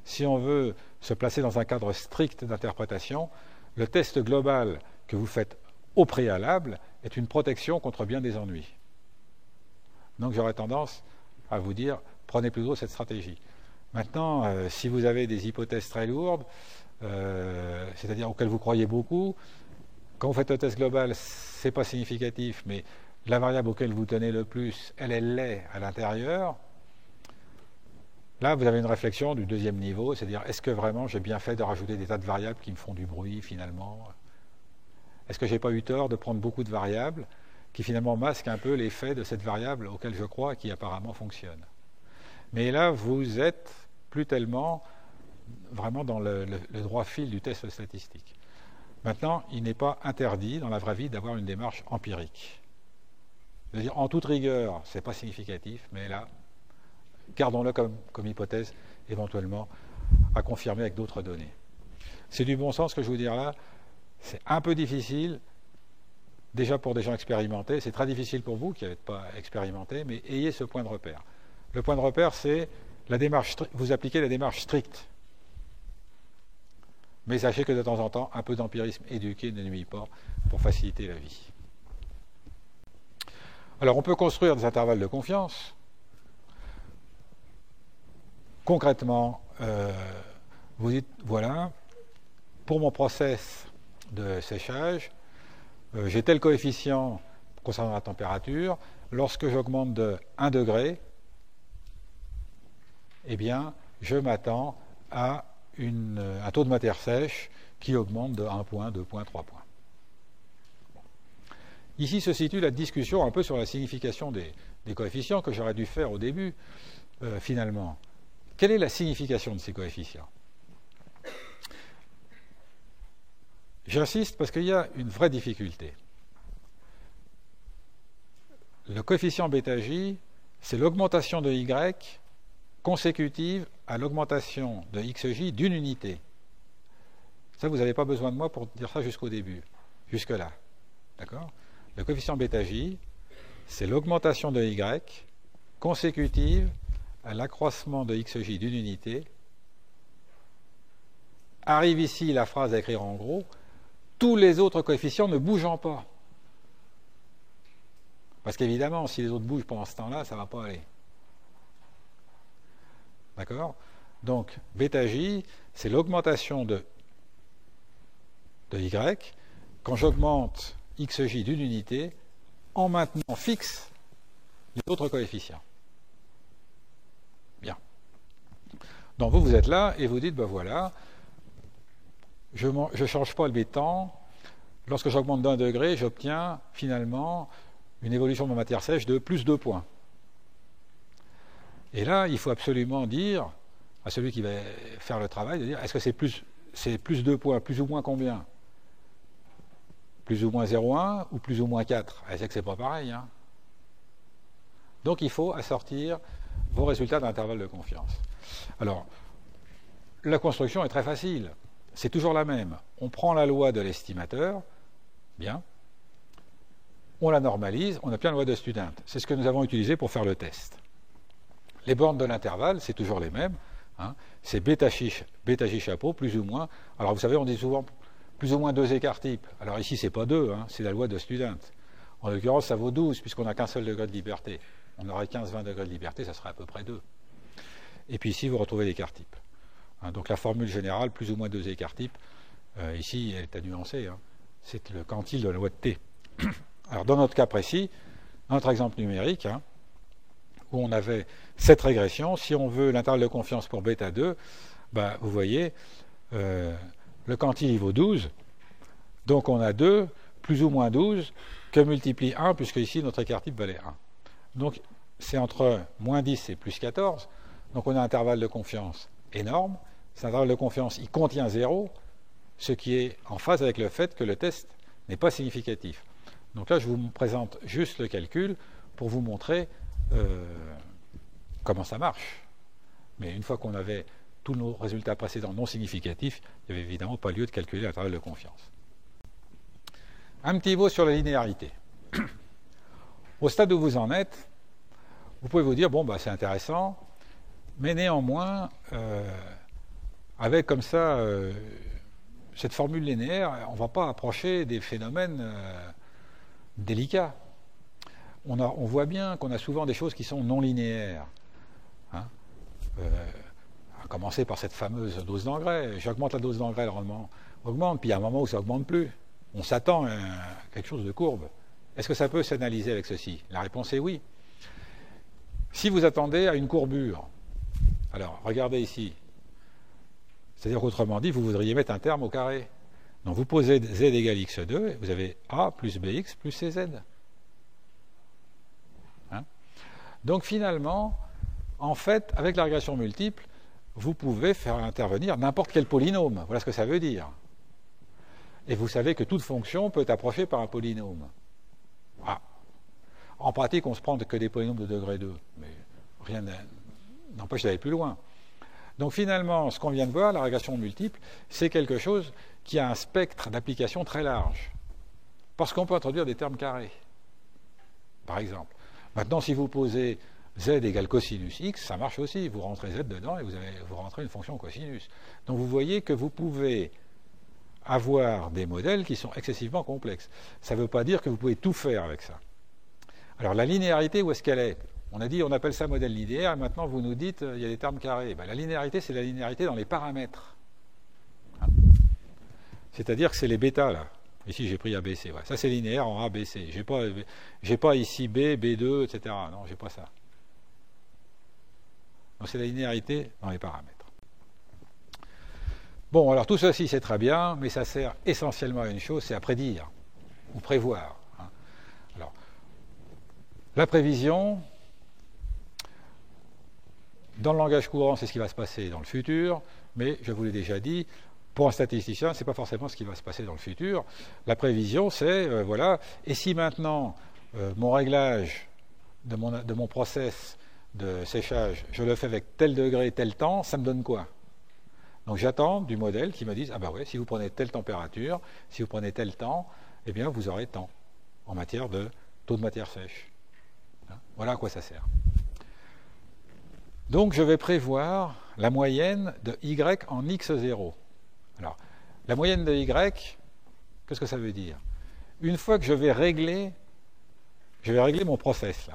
Si on veut se placer dans un cadre strict d'interprétation, le test global que vous faites au préalable est une protection contre bien des ennuis. Donc j'aurais tendance à vous dire, prenez plutôt cette stratégie. Maintenant, si vous avez des hypothèses très lourdes, c'est-à-dire auxquelles vous croyez beaucoup, quand vous faites le test global, ce n'est pas significatif, mais la variable auquel vous tenez le plus, elle l'est à l'intérieur. Là, vous avez une réflexion du deuxième niveau, c'est-à-dire, est-ce que vraiment j'ai bien fait de rajouter des tas de variables qui me font du bruit, finalement? Est-ce que je n'ai pas eu tort de prendre beaucoup de variables qui, finalement, masquent un peu l'effet de cette variable auquel je crois et qui, apparemment, fonctionne? Mais là, vous êtes plus tellement vraiment dans le droit fil du test statistique. Maintenant, il n'est pas interdit, dans la vraie vie, d'avoir une démarche empirique. C'est-à-dire, en toute rigueur, ce n'est pas significatif, mais là, gardons-le comme hypothèse, éventuellement, à confirmer avec d'autres données. C'est du bon sens ce que je veux dire là. C'est un peu difficile, déjà pour des gens expérimentés. C'est très difficile pour vous qui n'êtes pas expérimentés, mais ayez ce point de repère. Le point de repère, c'est la démarche. Vous appliquez la démarche stricte. Mais sachez que de temps en temps, un peu d'empirisme éduqué ne nuit pas pour faciliter la vie. Alors, on peut construire des intervalles de confiance. Concrètement, vous dites, voilà, pour mon process de séchage, j'ai tel coefficient concernant la température. Lorsque j'augmente de 1 degré, eh bien, je m'attends à un taux de matière sèche qui augmente de 1 point, 2 points, 3 points. Ici se situe la discussion un peu sur la signification des coefficients que j'aurais dû faire au début, finalement. Quelle est la signification de ces coefficients? J'insiste parce qu'il y a une vraie difficulté. Le coefficient βj, c'est l'augmentation de y consécutive à l'augmentation de xj d'une unité. Ça, vous n'avez pas besoin de moi pour dire ça jusqu'au début, jusque-là. D'accord? Le coefficient βj, c'est l'augmentation de y consécutive à l'accroissement de xj d'une unité. Arrive ici la phrase à écrire en gros, tous les autres coefficients ne bougeant pas. Parce qu'évidemment, si les autres bougent pendant ce temps-là, ça ne va pas aller. D'accord? Donc, βj, c'est l'augmentation de y quand j'augmente xj d'une unité en maintenant fixe les autres coefficients. Bien. Donc, vous êtes là et vous dites, ben voilà, je ne change pas le béton. Lorsque j'augmente d'1 degré, j'obtiens finalement une évolution de ma matière sèche de plus 2 points. Et là, il faut absolument dire à celui qui va faire le travail, de dire, est-ce que c'est plus 2 points, plus ou moins combien? Plus ou moins 0,1 ou plus ou moins 4? Elle sait que ce n'est pas pareil. Hein. Donc il faut assortir vos résultats d'intervalle de confiance. Alors, la construction est très facile. C'est toujours la même. On prend la loi de l'estimateur, bien, on la normalise, on obtient la loi de Student. C'est ce que nous avons utilisé pour faire le test. Les bornes de l'intervalle, c'est toujours les mêmes. Hein. C'est βj chapeau, plus ou moins. Alors vous savez, on dit souvent plus ou moins 2 écarts types. Alors ici, c'est pas 2, hein, c'est la loi de Student. En l'occurrence, ça vaut 12, puisqu'on n'a qu'un seul degré de liberté. On aurait 15-20 degrés de liberté, ça serait à peu près 2. Et puis ici, vous retrouvez l'écart type. Hein, donc la formule générale, plus ou moins 2 écarts types, ici, elle est à nuancer. Hein. C'est le quantile de la loi de T. Alors dans notre cas précis, notre exemple numérique, hein, où on avait cette régression, si on veut l'intervalle de confiance pour β2, bah, vous voyez, le quantile il vaut 12, donc on a 2 plus ou moins 12 que multiplie 1, puisque ici notre écart type valait 1. Donc c'est entre moins 10 et plus 14, donc on a un intervalle de confiance énorme. Cet intervalle de confiance, il contient 0, ce qui est en phase avec le fait que le test n'est pas significatif. Donc là, je vous présente juste le calcul pour vous montrer comment ça marche. Mais une fois qu'on avait tous nos résultats précédents non significatifs, il n'y avait évidemment pas lieu de calculer l'intervalle de confiance. Un petit mot sur la linéarité. Au stade où vous en êtes, vous pouvez vous dire, bon, bah, c'est intéressant, mais néanmoins, avec comme ça cette formule linéaire, on ne va pas approcher des phénomènes délicats. On voit bien qu'on a souvent des choses qui sont non linéaires. Hein. À commencer par cette fameuse dose d'engrais. J'augmente la dose d'engrais, le rendement augmente, puis il y a un moment où ça n'augmente plus. On s'attend à quelque chose de courbe. Est-ce que ça peut s'analyser avec ceci? La réponse est oui. Si vous attendez à une courbure, alors regardez ici, c'est-à-dire qu'autrement dit, vous voudriez mettre un terme au carré. Donc vous posez z égale x2, et vous avez a plus bx plus cz. Hein? Donc finalement, en fait, avec la régression multiple, vous pouvez faire intervenir n'importe quel polynôme. Voilà ce que ça veut dire. Et vous savez que toute fonction peut être approchée par un polynôme. Ah. En pratique, on se prend que des polynômes de degré 2, mais rien n'empêche d'aller plus loin. Donc finalement, ce qu'on vient de voir, la régression multiple, c'est quelque chose qui a un spectre d'application très large. Parce qu'on peut introduire des termes carrés, par exemple. Maintenant, si vous posez z égale cosinus x, ça marche aussi. Vous rentrez z dedans et vous rentrez une fonction cosinus. Donc vous voyez que vous pouvez avoir des modèles qui sont excessivement complexes. Ça ne veut pas dire que vous pouvez tout faire avec ça. Alors la linéarité, où est-ce qu'elle est? On a dit, on appelle ça modèle linéaire, et maintenant vous nous dites, il y a des termes carrés. Ben, la linéarité, c'est la linéarité dans les paramètres. Hein? C'est-à-dire que c'est les bêtas, là. Ici, j'ai pris ABC. Ouais. Ça, c'est linéaire en A, B, C. J'ai pas ici B, B2, etc. Non, j'ai pas ça. Donc c'est la linéarité dans les paramètres. Bon, alors tout ceci, c'est très bien, mais ça sert essentiellement à une chose, c'est à prédire, ou prévoir. Hein. Alors, la prévision, dans le langage courant, c'est ce qui va se passer dans le futur, mais je vous l'ai déjà dit, pour un statisticien, ce n'est pas forcément ce qui va se passer dans le futur. La prévision, c'est, voilà, et si maintenant, mon réglage de mon process de séchage, je le fais avec tel degré, tel temps, ça me donne quoi? Donc j'attends du modèle qui me dise, ah ben ouais, si vous prenez telle température, si vous prenez tel temps, eh bien vous aurez tant en matière de taux de matière sèche. Voilà à quoi ça sert. Donc je vais prévoir la moyenne de y en x0. Alors, la moyenne de y, qu'est-ce que ça veut dire? Une fois que je vais régler mon process là,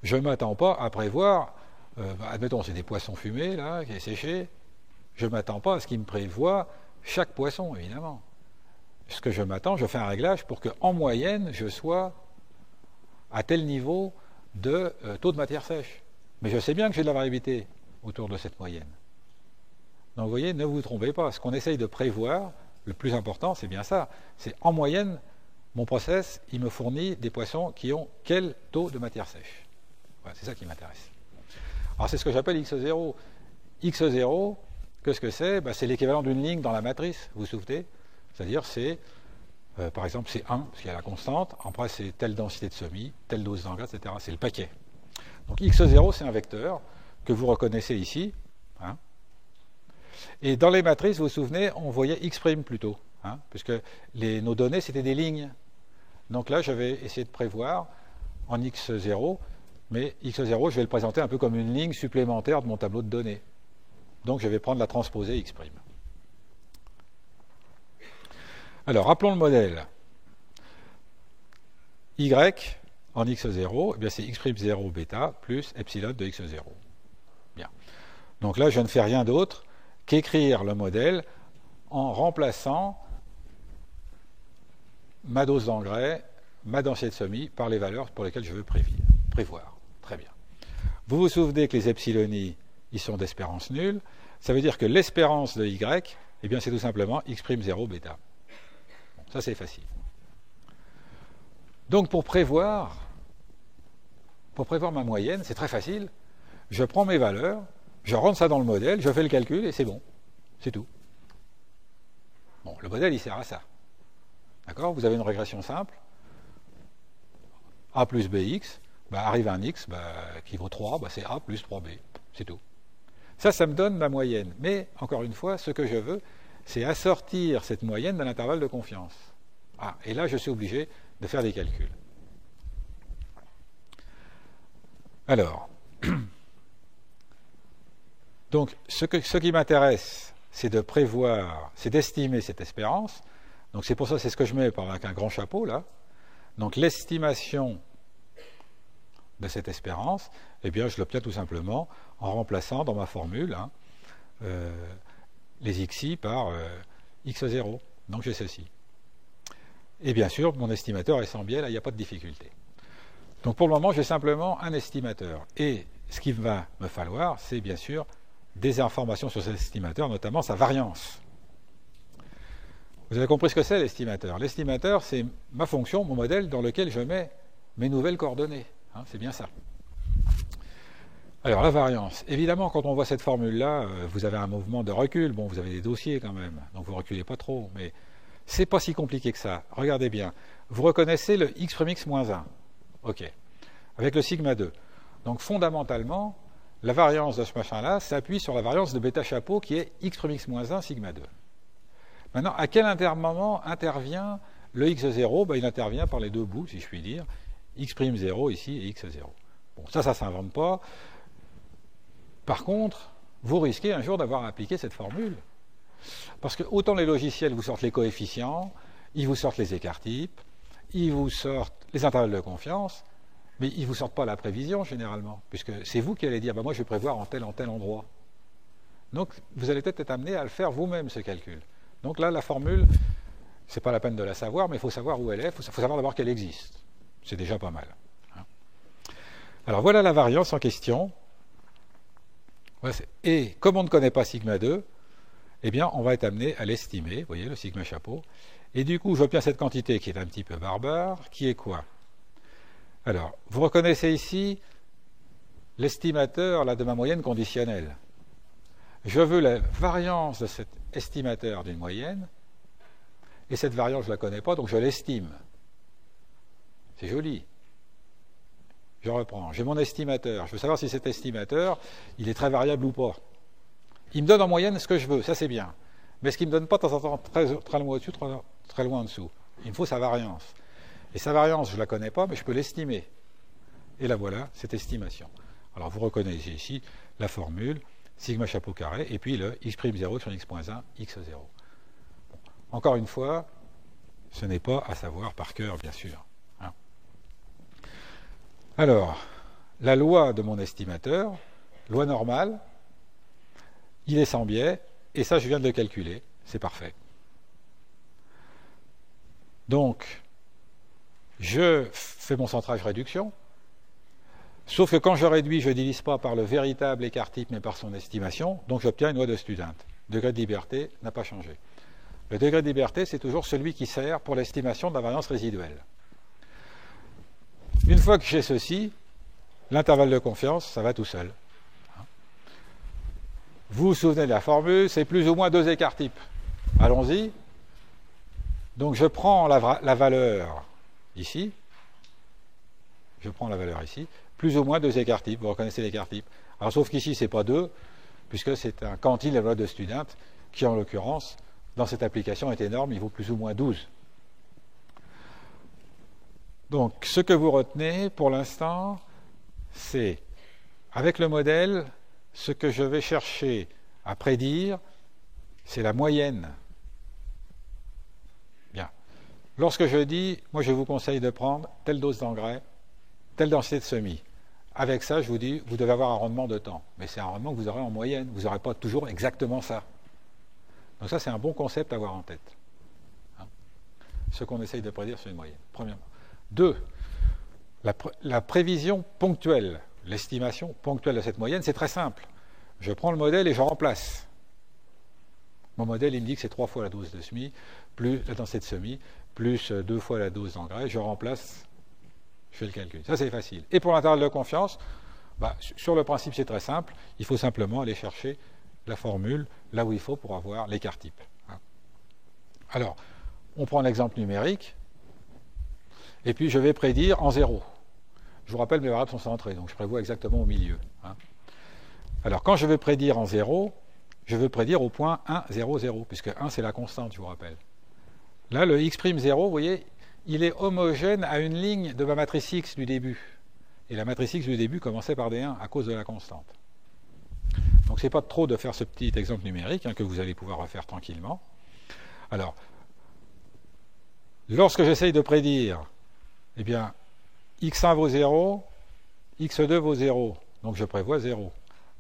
je ne m'attends pas à prévoir, admettons c'est des poissons fumés là, qui est séché, je ne m'attends pas à ce qu'il me prévoit chaque poisson, évidemment. Ce que je m'attends, je fais un réglage pour qu'en moyenne, je sois à tel niveau de taux de matière sèche. Mais je sais bien que j'ai de la variabilité autour de cette moyenne. Donc vous voyez, ne vous trompez pas, ce qu'on essaye de prévoir, le plus important, c'est bien ça. C'est en moyenne, mon process, il me fournit des poissons qui ont quel taux de matière sèche. Voilà, c'est ça qui m'intéresse. Alors c'est ce que j'appelle x0. x0, qu'est-ce que c'est? C'est l'équivalent d'une ligne dans la matrice, vous vous souvenez? C'est-à-dire c'est, par exemple, c'est 1, parce qu'il y a la constante, après c'est telle densité de semis, telle dose d'engrais, etc. C'est le paquet. Donc x0, c'est un vecteur que vous reconnaissez ici. Hein. Et dans les matrices, vous vous souvenez, on voyait x' plutôt, hein, puisque nos données, c'était des lignes. Donc là, je vais essayer de prévoir en x0, mais x0, je vais le présenter un peu comme une ligne supplémentaire de mon tableau de données. Donc je vais prendre la transposée x'. Alors, rappelons le modèle. Y en x0, eh bien c'est x'0 bêta plus epsilon de x0. Bien. Donc là, je ne fais rien d'autre qu'écrire le modèle en remplaçant ma dose d'engrais, ma densité de semis par les valeurs pour lesquelles je veux prévoir. Très bien. Vous vous souvenez que les epsiloni, ils sont d'espérance nulle. Ça veut dire que l'espérance de y, eh bien c'est tout simplement x'0 bêta. Bon, ça c'est facile. Donc pour prévoir ma moyenne, c'est très facile. Je prends mes valeurs, je rentre ça dans le modèle, je fais le calcul et c'est bon. C'est tout. Bon, le modèle, il sert à ça. D'accord? Vous avez une régression simple. A plus bx, arrive un x qui vaut 3, c'est a plus 3b. C'est tout. Ça me donne ma moyenne. Mais, encore une fois, ce que je veux, c'est assortir cette moyenne d'un intervalle de confiance. Ah, et là, je suis obligé de faire des calculs. Alors, donc, ce qui m'intéresse, c'est de prévoir, c'est d'estimer cette espérance. Donc c'est pour ça, c'est ce que je mets avec un grand chapeau là. Donc l'estimation de cette espérance, eh bien je l'obtiens tout simplement en remplaçant dans ma formule les xi par x0. Donc j'ai ceci. Et bien sûr, mon estimateur est sans biais, là il n'y a pas de difficulté. Donc pour le moment, j'ai simplement un estimateur. Et ce qu'il va me falloir, c'est bien sûr des informations sur cet estimateur, notamment sa variance. Vous avez compris ce que c'est l'estimateur. L'estimateur, c'est ma fonction, mon modèle dans lequel je mets mes nouvelles coordonnées. C'est bien ça. Alors la variance. Évidemment, quand on voit cette formule-là, vous avez un mouvement de recul. Bon, vous avez des dossiers quand même, donc vous ne reculez pas trop. Mais c'est pas si compliqué que ça. Regardez bien. Vous reconnaissez le x'(-1). OK. Avec le sigma 2. Donc fondamentalement, la variance de ce machin-là s'appuie sur la variance de bêta chapeau qui est x'(-1) sigma 2. Maintenant, à quel moment intervient le x0 il intervient par les deux bouts, si je puis dire, x'0 ici et x0. Bon, ça ne s'invente pas. Par contre, vous risquez un jour d'avoir à appliquer cette formule. Parce que autant les logiciels vous sortent les coefficients, ils vous sortent les écarts-types, ils vous sortent les intervalles de confiance, mais ils ne vous sortent pas la prévision généralement, puisque c'est vous qui allez dire moi je vais prévoir en tel endroit. Donc vous allez peut-être être amené à le faire vous-même ce calcul. Donc là, la formule, c'est pas la peine de la savoir, mais il faut savoir où elle est, il faut savoir d'abord qu'elle existe. C'est déjà pas mal. Alors voilà la variance en question. Et comme on ne connaît pas sigma 2, eh bien on va être amené à l'estimer, vous voyez le sigma chapeau. Et du coup, j'obtiens cette quantité qui est un petit peu barbare, qui est quoi? Alors, vous reconnaissez ici l'estimateur de ma moyenne conditionnelle. Je veux la variance de cet estimateur d'une moyenne, et cette variance, je ne la connais pas, donc je l'estime. C'est joli. Je reprends. J'ai mon estimateur. Je veux savoir si cet estimateur, il est très variable ou pas. Il me donne en moyenne ce que je veux, ça c'est bien. Mais ce qu'il ne me donne pas de temps en temps très loin au-dessus, très loin en dessous. Il me faut sa variance. Et sa variance, je ne la connais pas, mais je peux l'estimer. Et la voilà, cette estimation. Alors vous reconnaissez ici la formule, sigma chapeau carré, et puis le x'0 sur x'1, x0. Bon. Encore une fois, ce n'est pas à savoir par cœur, bien sûr. Alors, la loi de mon estimateur, loi normale, il est sans biais, et ça je viens de le calculer, c'est parfait. Donc, je fais mon centrage-réduction, sauf que quand je réduis, je ne divise pas par le véritable écart-type, mais par son estimation, donc j'obtiens une loi de Student. Le degré de liberté n'a pas changé. Le degré de liberté, c'est toujours celui qui sert pour l'estimation de la variance résiduelle. Une fois que j'ai ceci, l'intervalle de confiance, ça va tout seul. Vous vous souvenez de la formule, c'est plus ou moins 2 écarts-types. Allons-y. Donc je prends la valeur ici, plus ou moins 2 écarts-types, vous reconnaissez l'écart-type. Alors sauf qu'ici, ce n'est pas 2, puisque c'est un quantile, la loi de Student, qui en l'occurrence, dans cette application est énorme, il vaut plus ou moins 12. Donc ce que vous retenez pour l'instant, c'est, avec le modèle, ce que je vais chercher à prédire, c'est la moyenne. Bien. Lorsque je dis, moi je vous conseille de prendre telle dose d'engrais, telle densité de semis. Avec ça, je vous dis, vous devez avoir un rendement de temps. Mais c'est un rendement que vous aurez en moyenne. Vous n'aurez pas toujours exactement ça. Donc ça, c'est un bon concept à avoir en tête. Ce qu'on essaye de prédire sur une moyenne, premièrement. 2. La prévision ponctuelle, l'estimation ponctuelle de cette moyenne, c'est très simple. Je prends le modèle et je remplace. Mon modèle, il me dit que c'est 3 fois la dose de semis, plus la densité de semis, plus 2 fois la dose d'engrais. Je remplace, je fais le calcul. Ça, c'est facile. Et pour l'intervalle de confiance, sur le principe, c'est très simple. Il faut simplement aller chercher la formule là où il faut pour avoir l'écart-type. Alors, on prend l'exemple numérique, et puis je vais prédire en 0. Je vous rappelle, mes variables sont centrées, donc je prévois exactement au milieu. Alors, quand je vais prédire en 0, je veux prédire au point 1, 0, 0, puisque 1, c'est la constante, je vous rappelle. Là, le x'0, vous voyez, il est homogène à une ligne de ma matrice X du début. Et la matrice X du début commençait par des 1 à cause de la constante. Donc c'est pas trop de faire ce petit exemple numérique que vous allez pouvoir refaire tranquillement. Alors, lorsque j'essaye de prédire, eh bien, x1 vaut 0, x2 vaut 0, donc je prévois 0.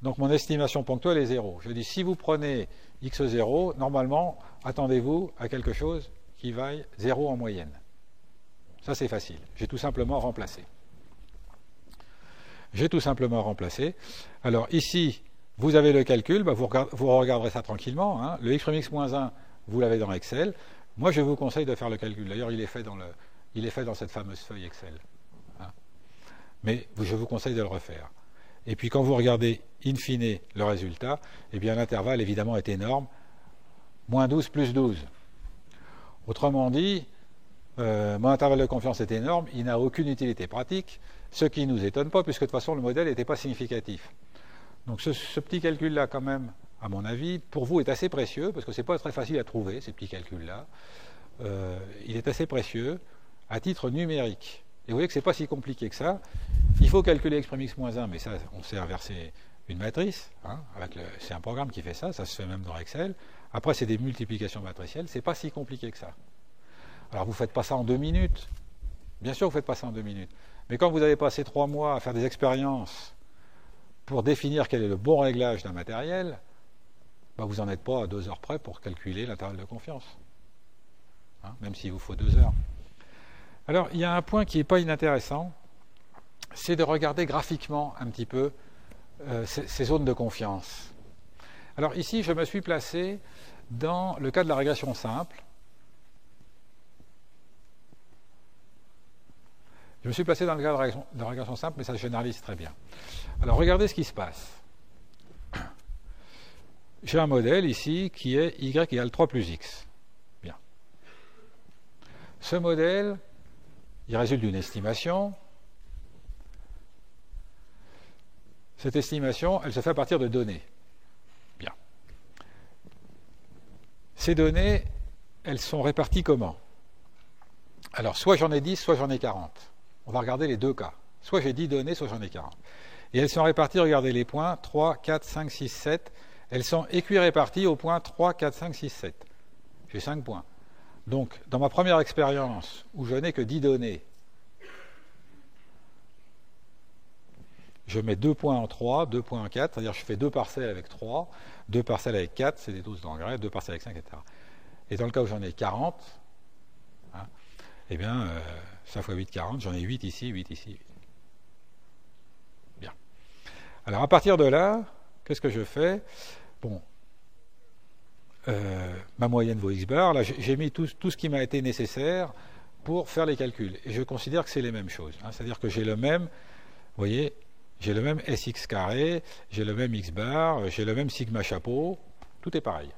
Donc mon estimation ponctuelle est 0. Je dis, si vous prenez x0, normalement, attendez-vous à quelque chose qui vaille 0 en moyenne. Ça, c'est facile. J'ai tout simplement remplacé. Alors ici, vous avez le calcul, vous regarderez ça tranquillement. Le x'(x-1), vous l'avez dans Excel. Moi, je vous conseille de faire le calcul. D'ailleurs, il est fait dans cette fameuse feuille Excel. Mais je vous conseille de le refaire. Et puis, quand vous regardez in fine le résultat, eh bien, l'intervalle, évidemment, est énorme. Moins 12 plus 12. Autrement dit, mon intervalle de confiance est énorme, il n'a aucune utilité pratique, ce qui ne nous étonne pas, puisque de toute façon, le modèle n'était pas significatif. Donc, ce petit calcul-là, quand même, à mon avis, pour vous, est assez précieux, parce que ce n'est pas très facile à trouver, ces petits calculs-là. Il est assez précieux à titre numérique. Et vous voyez que ce n'est pas si compliqué que ça. Il faut calculer x'(x-1), mais ça, on sait inverser une matrice. C'est un programme qui fait ça, ça se fait même dans Excel. Après, c'est des multiplications matricielles, c'est pas si compliqué que ça. Alors, vous ne faites pas ça en 2 minutes. Bien sûr, vous ne faites pas ça en 2 minutes. Mais quand vous avez passé 3 mois à faire des expériences pour définir quel est le bon réglage d'un matériel, vous n'en êtes pas à 2 heures près pour calculer l'intervalle de confiance. Même s'il vous faut 2 heures. Alors, il y a un point qui n'est pas inintéressant, c'est de regarder graphiquement un petit peu ces zones de confiance. Alors ici, je me suis placé dans le cas de la régression simple. Je me suis placé dans le cas de la régression simple, mais ça se généralise très bien. Alors, regardez ce qui se passe. J'ai un modèle ici qui est y égale 3 plus x. Bien. Ce modèle, il résulte d'une estimation. Cette estimation, elle se fait à partir de données. Bien. Ces données, elles sont réparties comment? Alors, soit j'en ai 10, soit j'en ai 40. On va regarder les 2 cas. Soit j'ai 10 données, soit j'en ai 40. Et elles sont réparties, regardez les points, 3, 4, 5, 6, 7. Elles sont équiréparties aux points 3, 4, 5, 6, 7. J'ai 5 points. Donc, dans ma première expérience, où je n'ai que 10 données, je mets 2 points en 3, 2 points en 4, c'est-à-dire je fais 2 parcelles avec 3, 2 parcelles avec 4, c'est des doses d'engrais, 2 parcelles avec 5, etc. Et dans le cas où j'en ai 40, eh bien, ça fois 8, 40, j'en ai 8 ici, 8 ici, 8. Bien. Alors, à partir de là, qu'est-ce que je fais? Bon, ma moyenne vaut x bar. Là, j'ai mis tout ce qui m'a été nécessaire pour faire les calculs. Et je considère que c'est les mêmes choses. C'est-à-dire que j'ai le même, vous voyez, j'ai le même sx carré, j'ai le même x bar, j'ai le même sigma chapeau. Tout est pareil.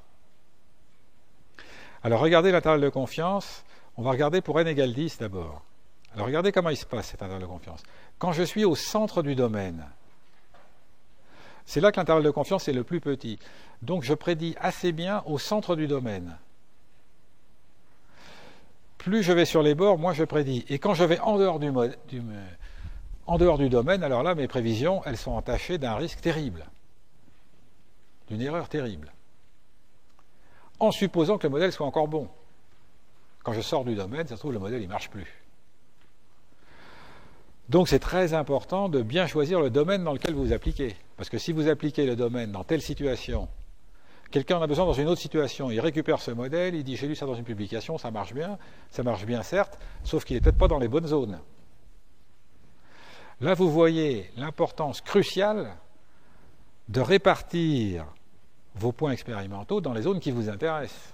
Alors, regardez l'intervalle de confiance. On va regarder pour n égale 10 d'abord. Alors, regardez comment il se passe cet intervalle de confiance. Quand je suis au centre du domaine, c'est là que l'intervalle de confiance est le plus petit. Donc, je prédis assez bien au centre du domaine. Plus je vais sur les bords, moins je prédis. Et quand je vais en dehors du domaine, alors là, mes prévisions, elles sont entachées d'un risque terrible, d'une erreur terrible. En supposant que le modèle soit encore bon. Quand je sors du domaine, ça se trouve, le modèle, il ne marche plus. Donc, c'est très important de bien choisir le domaine dans lequel vous appliquez. Parce que si vous appliquez le domaine dans telle situation, quelqu'un en a besoin dans une autre situation, il récupère ce modèle, il dit « j'ai lu ça dans une publication, ça marche bien certes, sauf qu'il n'est peut-être pas dans les bonnes zones ». Là, vous voyez l'importance cruciale de répartir vos points expérimentaux dans les zones qui vous intéressent.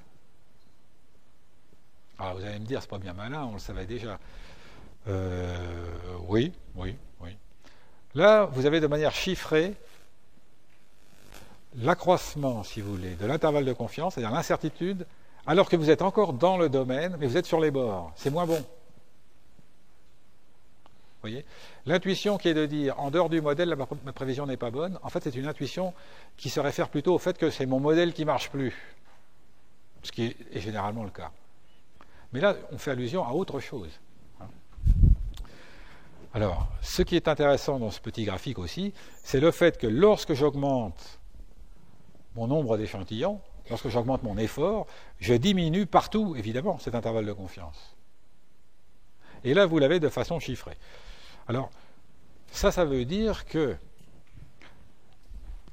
Alors, vous allez me dire, c'est pas bien malin, on le savait déjà. Oui. Là, vous avez de manière chiffrée l'accroissement, si vous voulez, de l'intervalle de confiance, c'est-à-dire l'incertitude, alors que vous êtes encore dans le domaine, mais vous êtes sur les bords. C'est moins bon. Vous voyez ? L'intuition qui est de dire, en dehors du modèle, ma prévision n'est pas bonne, en fait, c'est une intuition qui se réfère plutôt au fait que c'est mon modèle qui ne marche plus. Ce qui est généralement le cas. Mais là, on fait allusion à autre chose. Alors, ce qui est intéressant dans ce petit graphique aussi, c'est le fait que lorsque j'augmente mon nombre d'échantillons, lorsque j'augmente mon effort, je diminue partout, évidemment, cet intervalle de confiance. Et là, vous l'avez de façon chiffrée. Alors, ça veut dire que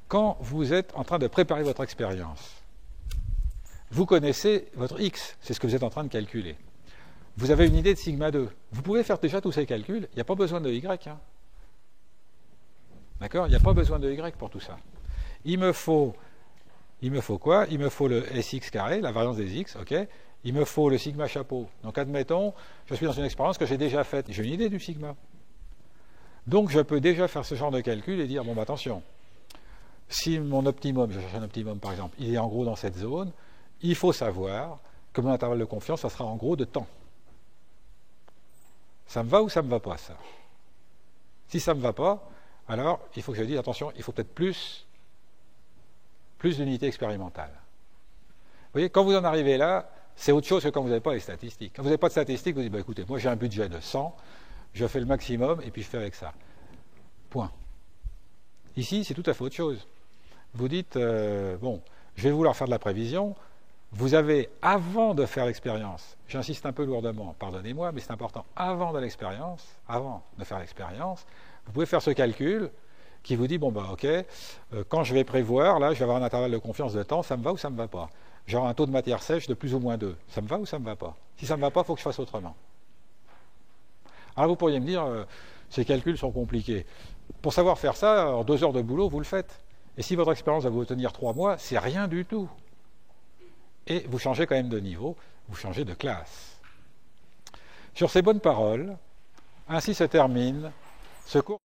quand vous êtes en train de préparer votre expérience, vous connaissez votre X, c'est ce que vous êtes en train de calculer. Vous avez une idée de sigma 2. Vous pouvez faire déjà tous ces calculs, il n'y a pas besoin de Y. Hein. D'accord ? Il n'y a pas besoin de Y pour tout ça. Il me faut quoi ? Il me faut le Sx carré, la variance des X, ok ? Il me faut le sigma chapeau. Donc admettons, je suis dans une expérience que j'ai déjà faite, j'ai une idée du sigma. Donc je peux déjà faire ce genre de calcul et dire, bon, bah, attention, si mon optimum, je cherche un optimum par exemple, il est en gros dans cette zone, il faut savoir que mon intervalle de confiance, ça sera en gros de temps. Ça me va ou ça ne me va pas, ça ? Si ça ne me va pas, alors il faut que je dise, attention, il faut peut-être plus d'unités expérimentales. Vous voyez, quand vous en arrivez là, c'est autre chose que quand vous n'avez pas les statistiques. Quand vous n'avez pas de statistiques, vous dites, bah, écoutez, moi j'ai un budget de 100, je fais le maximum et puis je fais avec ça. Point. Ici, c'est tout à fait autre chose. Vous dites, bon, je vais vouloir faire de la prévision. Vous avez, avant de faire l'expérience, j'insiste un peu lourdement, pardonnez-moi, mais c'est important, avant de faire l'expérience, vous pouvez faire ce calcul qui vous dit, bon, bah, ok, quand je vais prévoir, là, je vais avoir un intervalle de confiance de temps, ça me va ou ça ne me va pas ? Genre un taux de matière sèche de plus ou moins 2. Ça me va ou ça ne me va pas ? Si ça ne me va pas, il faut que je fasse autrement. Alors vous pourriez me dire, ces calculs sont compliqués. Pour savoir faire ça, en 2 heures de boulot, vous le faites. Et si votre expérience va vous tenir 3 mois, c'est rien du tout. Et vous changez quand même de niveau, vous changez de classe. Sur ces bonnes paroles, ainsi se termine ce cours.